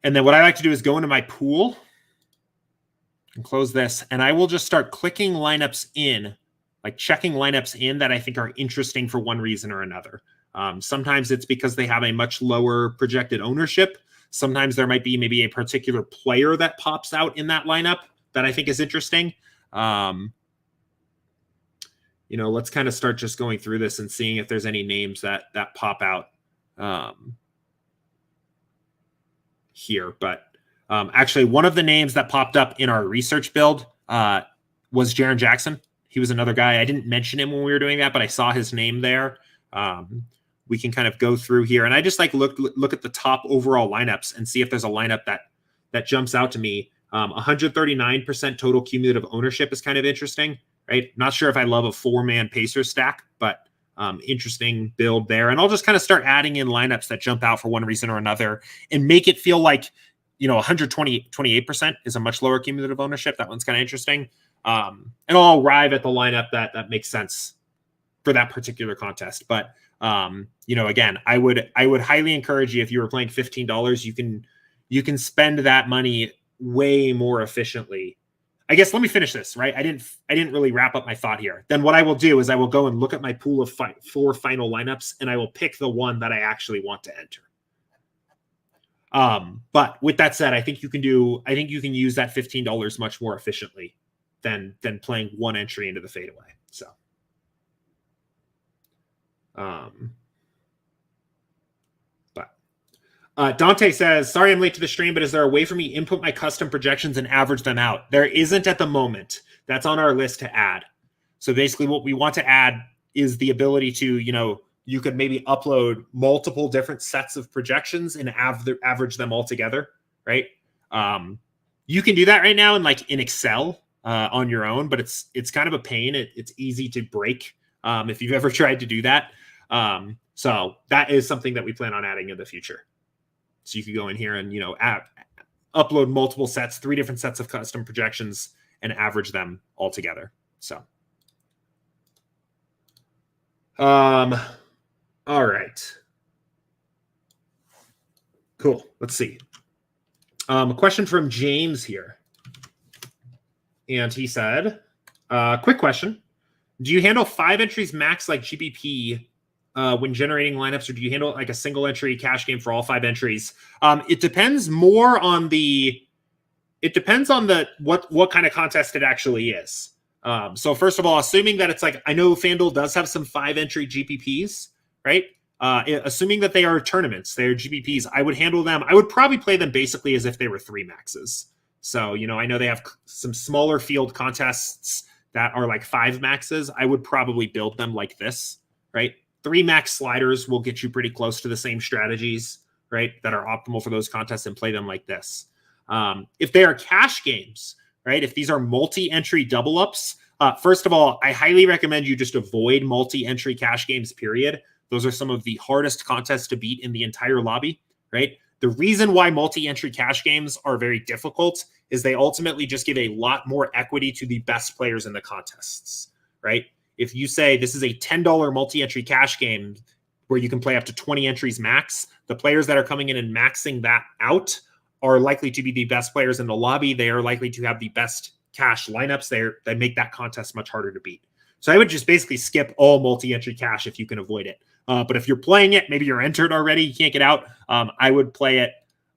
And then what I like to do is go into my pool and close this. And I will just start clicking lineups in, like checking lineups in that I think are interesting for one reason or another. Sometimes it's because they have a much lower projected ownership. Sometimes there might be maybe a particular player that pops out in that lineup that I think is interesting. Let's kind of start just going through this and seeing if there's any names that pop out here. But actually, one of the names that popped up in our research build was Jaren Jackson. He was another guy. I didn't mention him when we were doing that, but I saw his name there. We can kind of go through here. And I just like look at the top overall lineups and see if there's a lineup that jumps out to me. 139% total cumulative ownership is kind of interesting, right? Not sure if I love a 4-man Pacers stack, but interesting build there. And I'll just kind of start adding in lineups that jump out for one reason or another and make it feel like, 28% is a much lower cumulative ownership. That one's kind of interesting. And I'll arrive at the lineup that makes sense for that particular contest. But, again, I would highly encourage you, if you were playing $15, you can spend that money way more efficiently. I guess let me finish this, right? I didn't really wrap up my thought here. Then what I will do is I will go and look at my pool of 4 final lineups, and I will pick the one that I actually want to enter. But with that said, I think you can use that $15 much more efficiently than playing one entry into the fadeaway. So, Dante says, sorry I'm late to the stream, but is there a way for me to input my custom projections and average them out? There isn't at the moment. That's on our list to add. So basically what we want to add is the ability to, you could maybe upload multiple different sets of projections and average them all together, right? You can do that right now in Excel on your own, but it's kind of a pain. It's easy to break if you've ever tried to do that. So that is something that we plan on adding in the future. So you could go in here and, upload multiple sets, 3 different sets of custom projections, and average them all together. So, all right. Cool. Let's see. A question from James here. And he said, quick question. Do you handle 5 entries max like GPP when generating lineups, or do you handle like a single entry cash game for all 5 entries? It depends more on what kind of contest it actually is. So first of all, assuming that it's like, I know FanDuel does have some 5 entry GPPs, right? Assuming that they are tournaments, they're GPPs, I would handle them. I would probably play them basically as if they were 3 maxes. So, I know they have some smaller field contests that are like 5 maxes. I would probably build them like this, right? 3 max sliders will get you pretty close to the same strategies, right, that are optimal for those contests, and play them like this. If they are cash games, right, if these are multi-entry double ups, first of all, I highly recommend you just avoid multi-entry cash games, period. Those are some of the hardest contests to beat in the entire lobby, right? The reason why multi-entry cash games are very difficult is they ultimately just give a lot more equity to the best players in the contests, right? If you say this is a $10 multi-entry cash game where you can play up to 20 entries max, the players that are coming in and maxing that out are likely to be the best players in the lobby. They are likely to have the best cash lineups. They make that contest much harder to beat. So I would just basically skip all multi-entry cash if you can avoid it. But if you're playing it, maybe you're entered already, you can't get out. I would play it.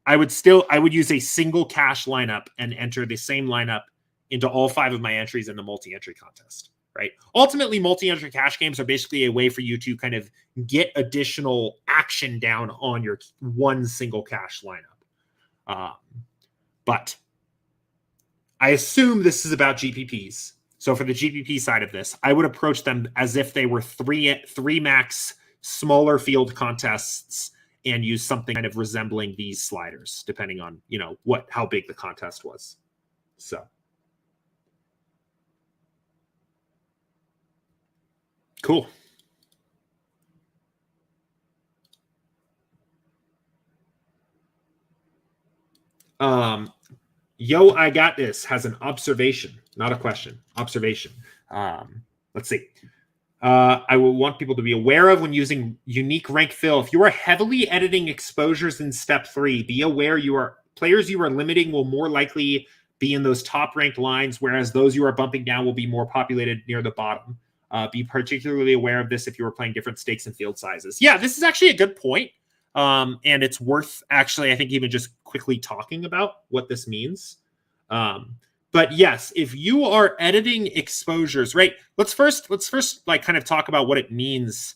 I would use a single cash lineup and enter the same lineup into all 5 of my entries in the multi-entry contest, right? Ultimately, multi-entry cash games are basically a way for you to kind of get additional action down on your one single cash lineup. But I assume this is about GPPs. So for the GPP side of this, I would approach them as if they were 3 max smaller field contests, and use something kind of resembling these sliders, depending on, how big the contest was. So. Cool. Yo, I got this has an observation, not a question. Observation. Let's see. I will want people to be aware of when using unique rank fill. If you are heavily editing exposures in step 3, be aware players you are limiting will more likely be in those top ranked lines, whereas those you are bumping down will be more populated near the bottom. Be particularly aware of this if you are playing different stakes and field sizes. Yeah, this is actually a good point. And it's worth actually, I think, even just quickly talking about what this means. But yes, if you are editing exposures, right? Let's first like kind of talk about what it means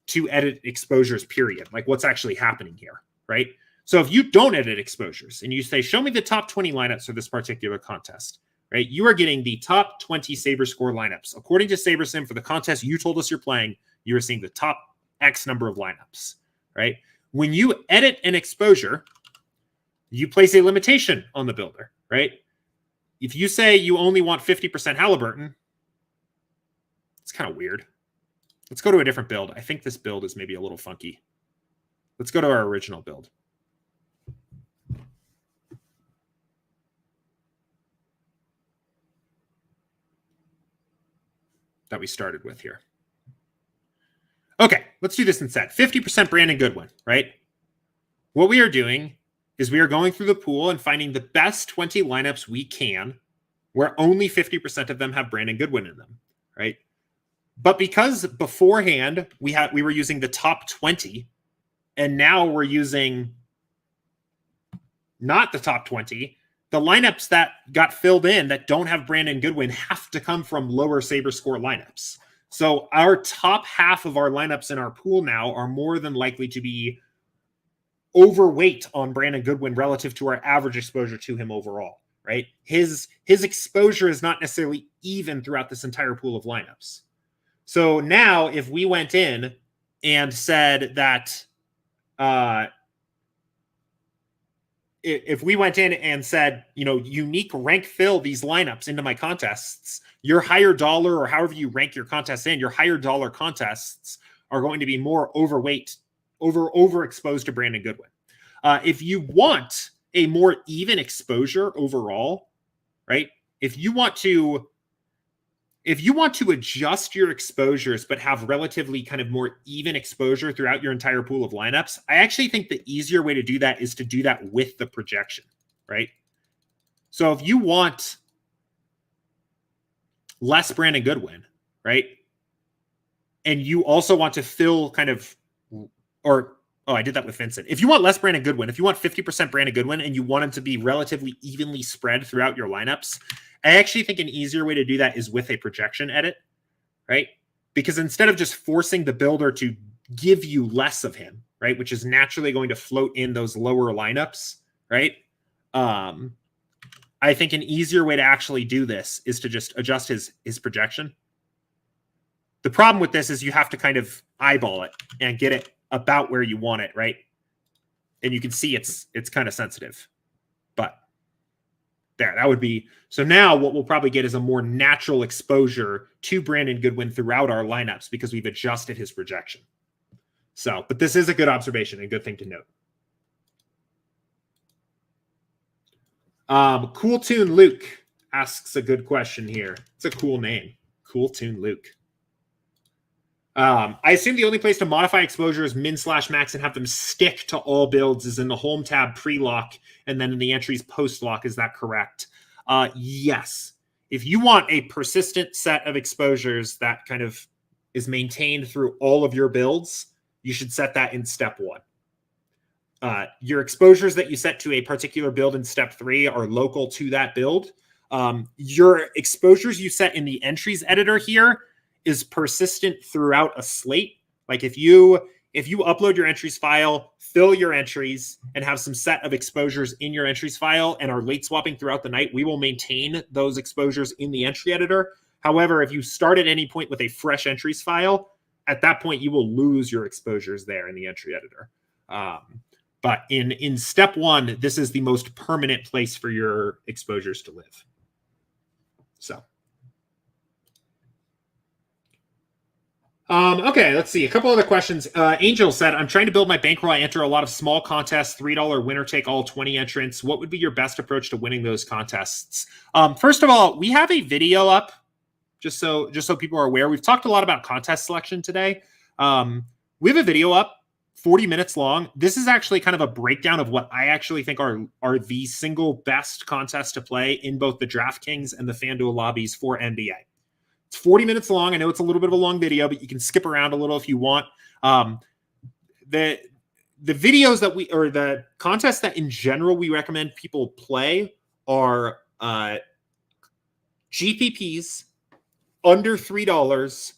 to edit exposures, period. Like what's actually happening here, right? So if you don't edit exposures and you say, show me the top 20 lineups for this particular contest, right? You are getting the top 20 Saber score lineups. According to SaberSim, for the contest you told us you're playing, you are seeing the top X number of lineups, right? When you edit an exposure, you place a limitation on the builder, right? If you say you only want 50% Halliburton, it's kind of weird. Let's go to a different build. I think this build is maybe a little funky. Let's go to our original build. That we started with here. Okay, let's do this instead. 50% Brandon Goodwin, right? What we are doing is we are going through the pool and finding the best 20 lineups we can where only 50% of them have Brandon Goodwin in them, right? But because beforehand we were using the top 20, and now we're using not the top 20, the lineups that got filled in that don't have Brandon Goodwin have to come from lower Saber score lineups. So our top half of our lineups in our pool now are more than likely to be overweight on Brandon Goodwin relative to our average exposure to him overall, right? His exposure is not necessarily even throughout this entire pool of lineups. So now if we went in and said that, if we went in and said, unique rank fill these lineups into my contests, your higher dollar, or however you rank your contests in, your higher dollar contests are going to be more overexposed to Brandon Goodwin. If you want a more even exposure overall, right? If you want to adjust your exposures but have relatively kind of more even exposure throughout your entire pool of lineups, I actually think the easier way to do that is to do that with the projection, right? So if you want less Brandon Goodwin, right? And you also want to fill kind of, I did that with Vincent. If you want less Brandon Goodwin, if you want 50% Brandon Goodwin and you want him to be relatively evenly spread throughout your lineups, I actually think an easier way to do that is with a projection edit, right? Because instead of just forcing the builder to give you less of him, right, which is naturally going to float in those lower lineups, right? I think an easier way to actually do this is to just adjust his projection. The problem with this is you have to kind of eyeball it and get it about where you want it, right? And you can see it's kind of sensitive. But there, that would be. So now what we'll probably get is a more natural exposure to Brandon Goodwin throughout our lineups because we've adjusted his projection. So, but this is a good observation and a good thing to note. Cool Tune Luke asks a good question here. It's a cool name. Cool Tune Luke. I assume the only place to modify exposures min/max and have them stick to all builds is in the home tab pre-lock and then in the entries post-lock. Is that correct? Yes. If you want a persistent set of exposures that kind of is maintained through all of your builds, you should set that in step 1. Your exposures that you set to a particular build in step 3 are local to that build. Your exposures you set in the entries editor here is persistent throughout a slate. Like if you upload your entries file, fill your entries, and have some set of exposures in your entries file and are late swapping throughout the night, we will maintain those exposures in the entry editor. However, if you start at any point with a fresh entries file, at that point you will lose your exposures there in the entry editor. But in step 1, this is the most permanent place for your exposures to live. So. Okay, let's see. A couple other questions. Angel said, I'm trying to build my bankroll. I enter a lot of small contests, $3 winner take all 20 entrants. What would be your best approach to winning those contests? First of all, we have a video up just so people are aware. We've talked a lot about contest selection today. We have a video up 40 minutes long. This is actually kind of a breakdown of what I actually think are the single best contests to play in both the DraftKings and the FanDuel lobbies for NBA. It's 40 minutes long. I know it's a little bit of a long video, but you can skip around a little if you want. The videos that the contests that in general we recommend people play are GPPs under $3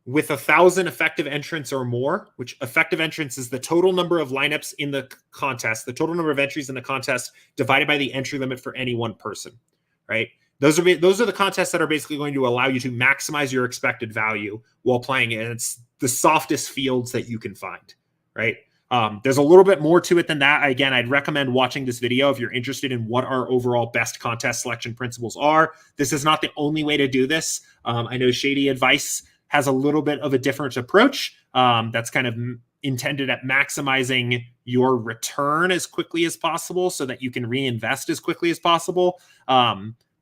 with 1,000 effective entrants or more, which effective entrants is the total number of lineups in the contest, the total number of entries in the contest divided by the entry limit for any one person, right? Those are the contests that are basically going to allow you to maximize your expected value while playing it. And it's the softest fields that you can find, right? There's a little bit more to it than that. Again, I'd recommend watching this video if you're interested in what our overall best contest selection principles are. This is not the only way to do this. I know Shady Advice has a little bit of a different approach that's kind of intended at maximizing your return as quickly as possible so that you can reinvest as quickly as possible.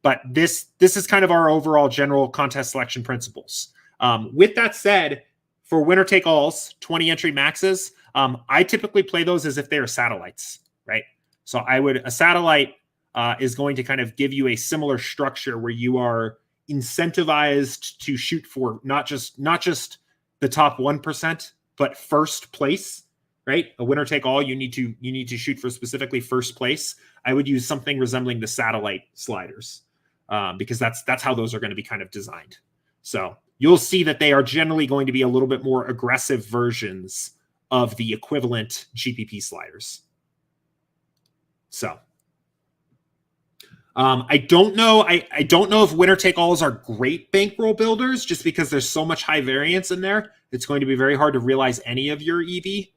But this is kind of our overall general contest selection principles. With that said, for winner take alls, 20 entry maxes, I typically play those as if they are satellites, right? So a satellite is going to kind of give you a similar structure where you are incentivized to shoot for not just the top 1%, but first place, right? A winner take all, you need to shoot for specifically first place. I would use something resembling the satellite sliders because that's how those are going to be kind of designed. So you'll see that they are generally going to be a little bit more aggressive versions of the equivalent GPP sliders. So I don't know. I don't know if winner take alls are great bankroll builders just because there's so much high variance in there. It's going to be very hard to realize any of your EV.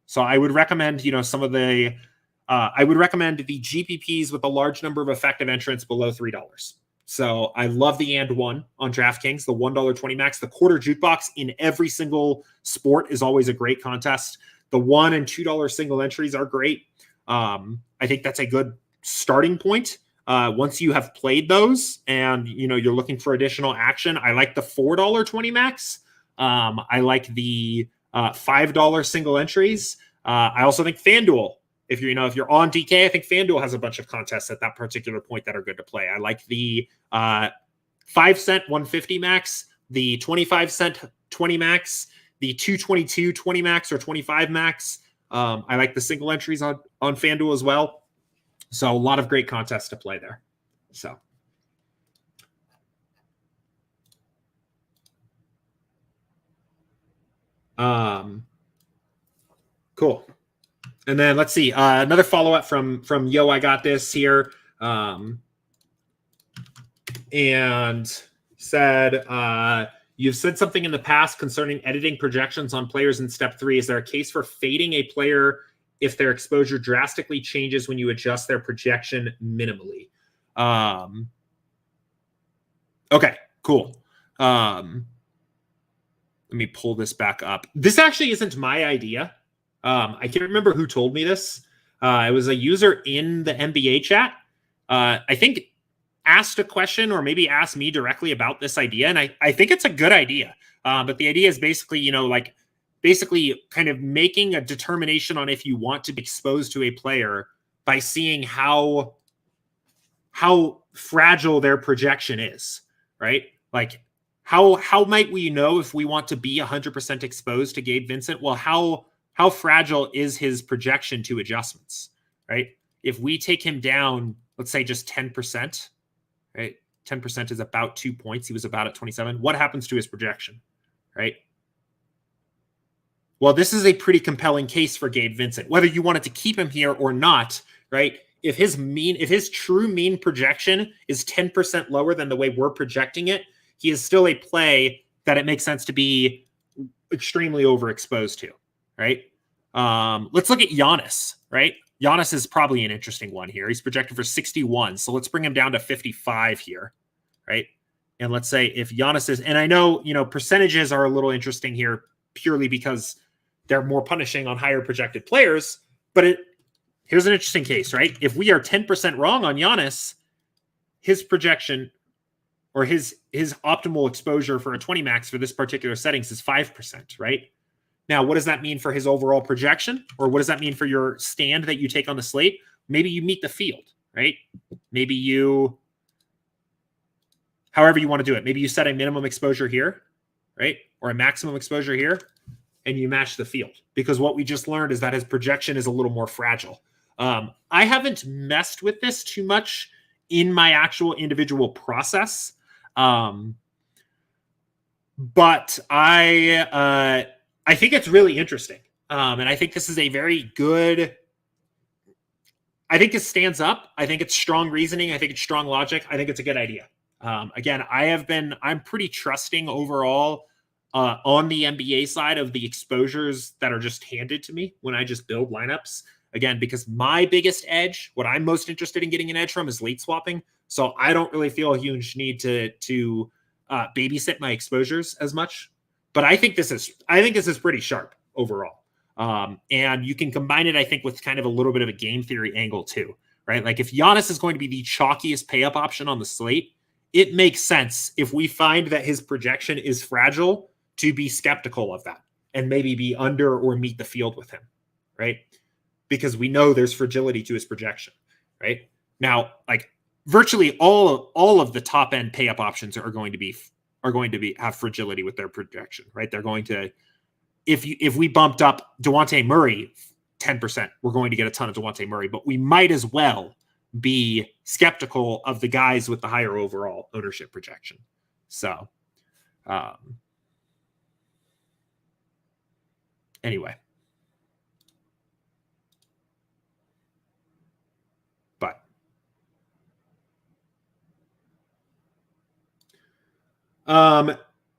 So I would recommend, some of I would recommend the GPPs with a large number of effective entrants below $3. So I love the and one on DraftKings, the $1.20 max. The quarter jukebox in every single sport is always a great contest. The $1 and $2 single entries are great. I think that's a good starting point. Once you have played those and you're looking for additional action, I like the $4.20 max. I like the $5 single entries. I also think FanDuel. If you're on DK, I think FanDuel has a bunch of contests at that particular point that are good to play. I like the 5-cent 150 max, the 25-cent 20 max, the 222 20 max or 25 max. I like the single entries on FanDuel as well. So a lot of great contests to play there. So. Cool. And then let's see, another follow-up from Yo, I got this here. And said, you've said something in the past concerning editing projections on players in step 3. Is there a case for fading a player if their exposure drastically changes when you adjust their projection minimally? Okay, cool. Let me pull this back up. This actually isn't my idea. I can't remember who told me this. It was a user in the NBA chat. I think asked a question or maybe asked me directly about this idea. And I think it's a good idea. But the idea is basically, basically kind of making a determination on if you want to be exposed to a player by seeing how fragile their projection is, right? Like how might we know if we want to be 100% exposed to Gabe Vincent? Well, how fragile is his projection to adjustments, right? If we take him down, let's say just 10%, right? 10% is about 2 points. He was about at 27. What happens to his projection, right? Well, this is a pretty compelling case for Gabe Vincent, whether you wanted to keep him here or not, right? If his true mean projection is 10% lower than the way we're projecting it, he is still a play that it makes sense to be extremely overexposed to, right? Let's look at Giannis, right? Giannis is probably an interesting one here. He's projected for 61. So let's bring him down to 55 here, right? And let's say if Giannis is, and I know, percentages are a little interesting here purely because they're more punishing on higher projected players, but here's an interesting case, right? If we are 10% wrong on Giannis, his projection or his optimal exposure for a 20 max for this particular settings is 5%, right? Now, what does that mean for his overall projection? Or what does that mean for your stand that you take on the slate? Maybe you meet the field, right? Maybe however you want to do it. Maybe you set a minimum exposure here, right? Or a maximum exposure here, and you match the field. Because what we just learned is that his projection is a little more fragile. I haven't messed with this too much in my actual individual process. But I think it's really interesting. And I think this is a very good, I think it stands up. I think it's strong reasoning. I think it's strong logic. I think it's a good idea. Again, I'm pretty trusting overall on the NBA side of the exposures that are just handed to me when I just build lineups. Again, because my biggest edge, what I'm most interested in getting an edge from is late swapping. So I don't really feel a huge need to babysit my exposures as much. But I think this is pretty sharp overall. And you can combine it, I think, with kind of a little bit of a game theory angle too, right? Like if Giannis is going to be the chalkiest pay up option on the slate, it makes sense if we find that his projection is fragile to be skeptical of that and maybe be under or meet the field with him, right? Because we know there's fragility to his projection, right? Now, like virtually all of the top end pay up options are going to have fragility with their projection, right? They're going to, if we bumped up DeJounte Murray 10%, we're going to get a ton of DeJounte Murray, but we might as well be skeptical of the guys with the higher overall ownership projection. So, anyway.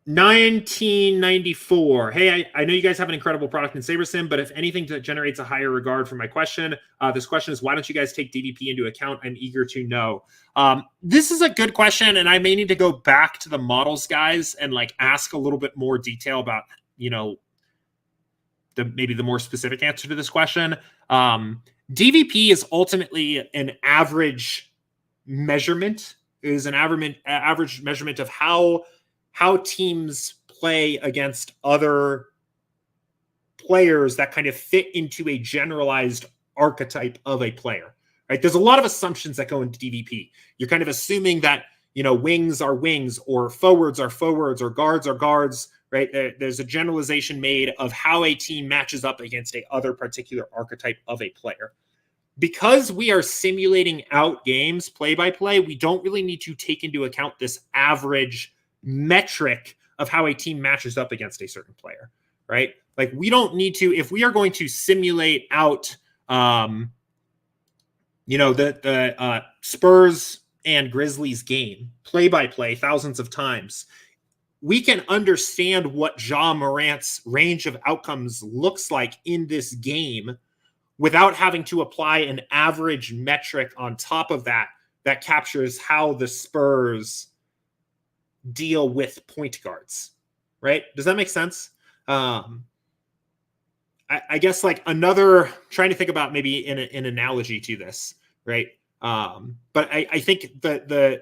1994. Hey, I know you guys have an incredible product in SaberSim, but if anything that generates a higher regard for my question, this question is, why don't you guys take DVP into account? I'm eager to know. This is a good question, and I may need to go back to the models guys and like ask a little bit more detail about, maybe the more specific answer to this question. DVP is ultimately an average measurement. It is an average measurement of how teams play against other players that kind of fit into a generalized archetype of a player, right? There's a lot of assumptions that go into DVP. You're kind of assuming that, wings are wings, or forwards are forwards, or guards are guards, right? There's a generalization made of how a team matches up against a other particular archetype of a player. Because we are simulating out games play by play, we don't really need to take into account this average metric of how a team matches up against a certain player, right? Like, we don't need to, if we are going to simulate out, the Spurs and Grizzlies game play by play thousands of times, we can understand what Ja Morant's range of outcomes looks like in this game without having to apply an average metric on top of that captures how the Spurs deal with point guards, right? Does that make sense? I guess like trying to think about maybe an analogy to this, right? But I think the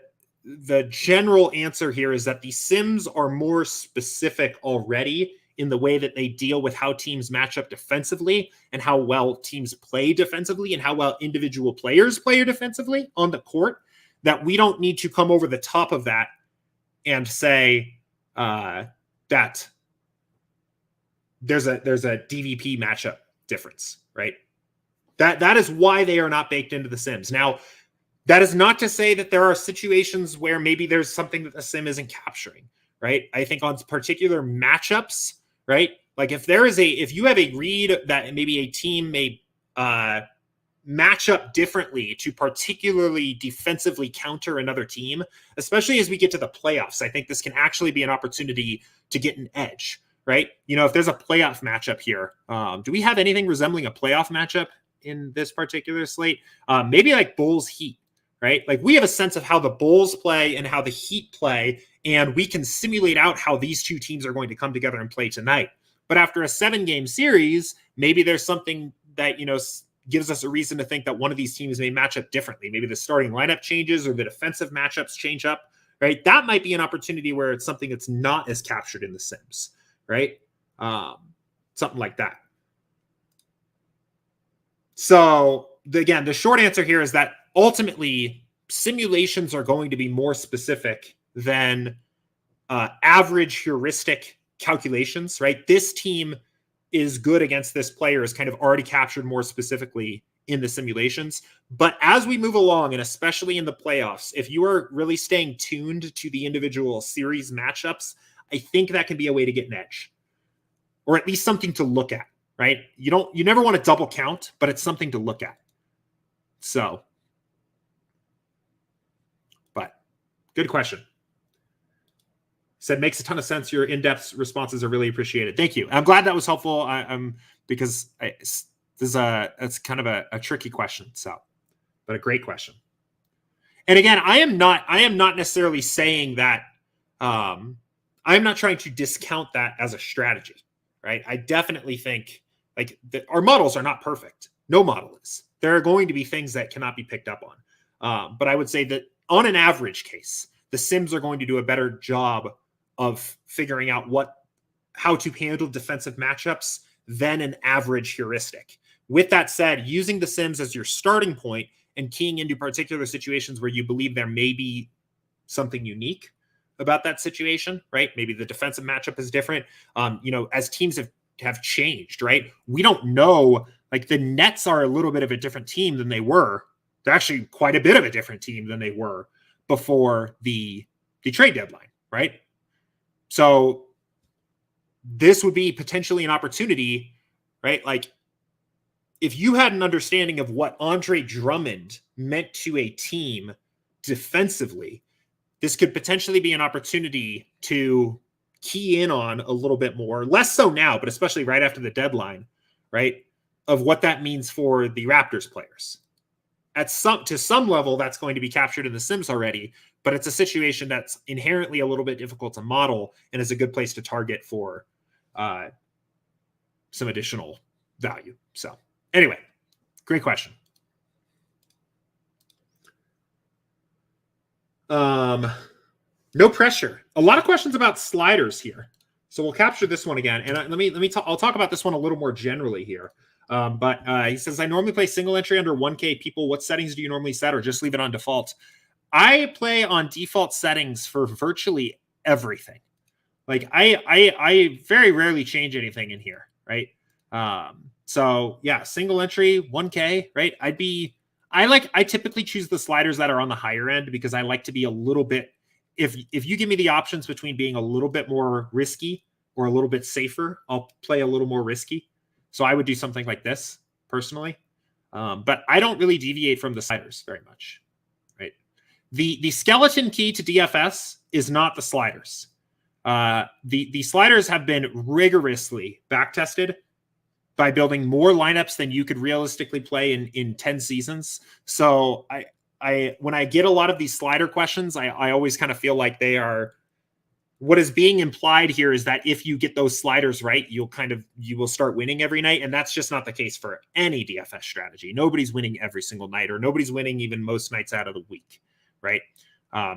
general answer here is that the Sims are more specific already in the way that they deal with how teams match up defensively and how well teams play defensively and how well individual players play defensively on the court, that we don't need to come over the top of that and say that there's a DVP matchup difference, right? That is why they are not baked into the Sims. Now, that is not to say that there are situations where maybe there's something that the Sim isn't capturing, right? I think on particular matchups, right? Like if you have a read that maybe a team may match up differently to particularly defensively counter another team, especially as we get to the playoffs, I think this can actually be an opportunity to get an edge, right? If there's a playoff matchup here, do we have anything resembling a playoff matchup in this particular slate? Maybe like Bulls Heat, right? Like we have a sense of how the Bulls play and how the Heat play, and we can simulate out how these two teams are going to come together and play tonight. But after a 7-game series, maybe there's something that, gives us a reason to think that one of these teams may match up differently. Maybe the starting lineup changes or the defensive matchups change up, right? That might be an opportunity where it's something that's not as captured in the Sims, right? Something like that. So again, the short answer here is that ultimately simulations are going to be more specific than average heuristic calculations, right? This team is good against this player is kind of already captured more specifically in the simulations. But as we move along, and especially in the playoffs, if you are really staying tuned to the individual series matchups, I think that can be a way to get an edge, or at least something to look at, right? You never want to double count, but it's something to look at. So, but good question. Said makes a ton of sense. Your in-depth responses are really appreciated. Thank you. I'm glad that was helpful. It's kind of a tricky question. So, but a great question. And again, I am not necessarily saying that. I'm not trying to discount that as a strategy, right? I definitely think like our models are not perfect. No model is. There are going to be things that cannot be picked up on. But I would say that on an average case, the Sims are going to do a better job of figuring out how to handle defensive matchups than an average heuristic. With that said, using the Sims as your starting point and keying into particular situations where you believe there may be something unique about that situation, right? Maybe the defensive matchup is different. As teams have changed, right? We don't know, like the Nets are a little bit of a different team than they were. They're actually quite a bit of a different team than they were before the trade deadline, right? So this would be potentially an opportunity, right? Like if you had an understanding of what Andre Drummond meant to a team defensively, this could potentially be an opportunity to key in on a little bit more, less so now, but especially right after the deadline, right, of what that means for the Raptors players. To some level, that's going to be captured in the Sims already, but it's a situation that's inherently a little bit difficult to model and is a good place to target for some additional value. So anyway, great question. No pressure. A lot of questions about sliders here. So we'll capture this one again. And I'll talk about this one a little more generally here. But he says, I normally play single entry under 1K. People, what settings do you normally set, or just leave it on default? I play on default settings for virtually everything. Like I very rarely change anything in here, right? So yeah, single entry, 1K, right? I typically choose the sliders that are on the higher end because I like to be a little bit, if you give me the options between being a little bit more risky or a little bit safer, I'll play a little more risky. So I would do something like this personally. But I don't really deviate from the sliders very much, right? The skeleton key to DFS is not the sliders. The sliders have been rigorously back-tested by building more lineups than you could realistically play in 10 seasons. So when I get a lot of these slider questions, I always kind of feel like they are, what is being implied here is that if you get those sliders right, you will start winning every night. And that's just not the case for any DFS strategy. Nobody's winning every single night, or nobody's winning even most nights out of the week, right?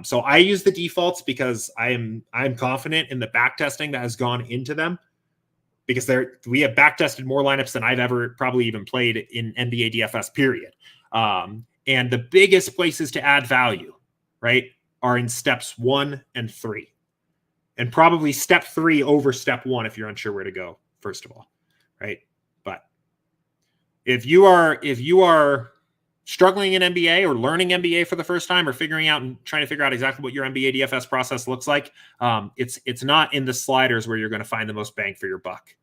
So I use the defaults because I'm confident in the back testing that has gone into them, because we have back tested more lineups than I've ever probably even played in NBA DFS period. And the biggest places to add value, right, are in steps 1 and 3. And probably step 3 over step 1 if you're unsure where to go, first of all, right? But if you are struggling in NBA or learning NBA for the first time, or trying to figure out exactly what your NBA DFS process looks like, it's not in the sliders where you're going to find the most bang for your buck.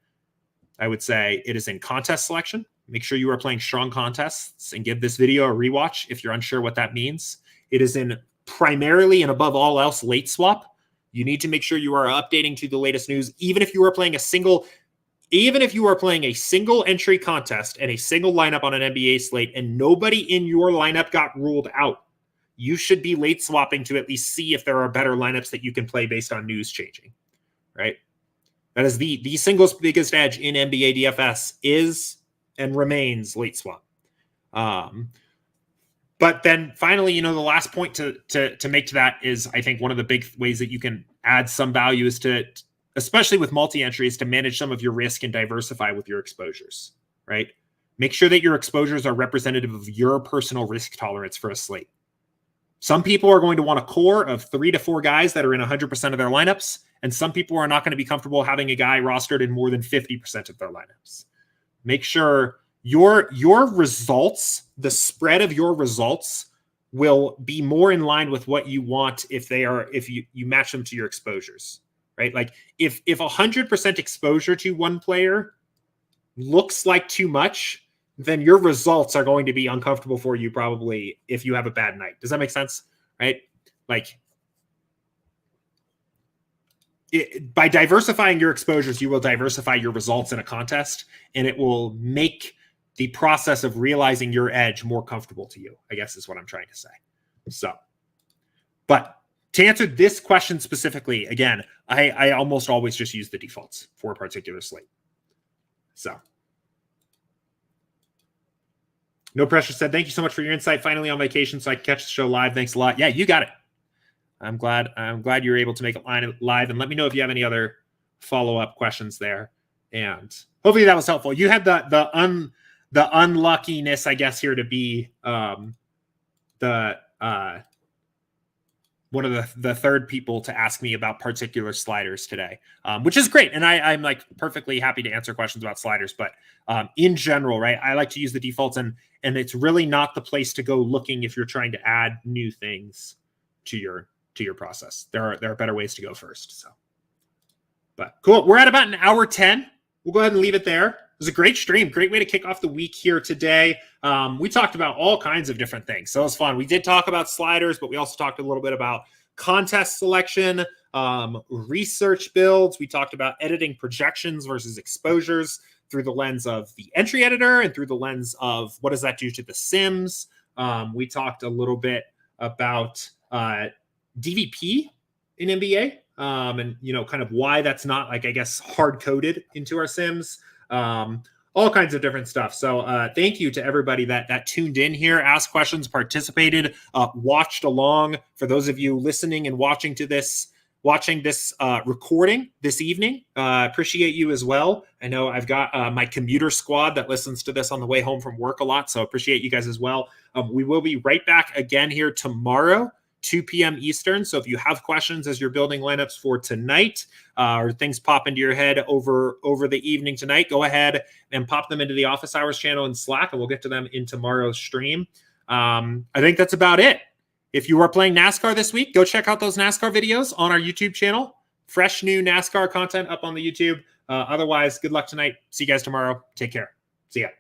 I would say it is in contest selection. Make sure you are playing strong contests, and give this video a rewatch if you're unsure what that means. It is in primarily and above all else late swap. You need to make sure you are updating to the latest news, even if you are playing a single entry contest and a single lineup on an NBA slate and nobody in your lineup got ruled out. You should be late swapping to at least see if there are better lineups that you can play based on news changing, right? That is the single biggest edge in NBA DFS is and remains late swap. But then finally, the last point to make to that is, I think one of the big ways that you can add some value is to, especially with multi-entry, is to manage some of your risk and diversify with your exposures, right? Make sure that your exposures are representative of your personal risk tolerance for a slate. Some people are going to want a core of 3 to 4 guys that are in 100% of their lineups, and some people are not going to be comfortable having a guy rostered in more than 50% of their lineups. Make sure your results, the spread of your results, will be more in line with what you want if you match them to your exposures, right? Like if 100% exposure to one player looks like too much, then your results are going to be uncomfortable for you probably if you have a bad night. Does that make sense? Right? Like by diversifying your exposures, you will diversify your results in a contest, and it will make the process of realizing your edge more comfortable to you, I guess is what I'm trying to say. So, but to answer this question specifically, again, I almost always just use the defaults for a particular slate. So, No Pressure said, thank you so much for your insight. Finally on vacation, so I can catch the show live. Thanks a lot. Yeah, you got it. I'm glad you're able to make it live, and let me know if you have any other follow-up questions there. And hopefully that was helpful. You had the unluckiness, I guess, here to be one of the third people to ask me about particular sliders today, which is great. And I'm like perfectly happy to answer questions about sliders. But in general, right, I like to use the defaults, and it's really not the place to go looking if you're trying to add new things to your process. There are better ways to go first. So, but cool. We're at about an hour 10. We'll go ahead and leave it there. It was a great stream. Great way to kick off the week here today. We talked about all kinds of different things. So it was fun. We did talk about sliders, but we also talked a little bit about contest selection. research builds. We talked about editing projections versus exposures through the lens of the entry editor and through the lens of what does that do to the sims. We talked a little bit about DVP in NBA, and kind of why that's not like, I guess, hard coded into our sims. All kinds of different stuff. So thank you to everybody that tuned in here, asked questions, participated, watched along. For those of you listening and watching this recording this evening, appreciate you as well. I know I've got my commuter squad that listens to this on the way home from work a lot, so appreciate you guys as well. We will be right back again here tomorrow, 2 p.m. Eastern. So if you have questions as you're building lineups for tonight, or things pop into your head over the evening tonight, go ahead and pop them into the Office Hours channel in Slack, and we'll get to them in tomorrow's stream. I think that's about it. If you are playing NASCAR this week, go check out those NASCAR videos on our YouTube channel. Fresh new NASCAR content up on the YouTube. Otherwise, good luck tonight. See you guys tomorrow. Take care. See ya.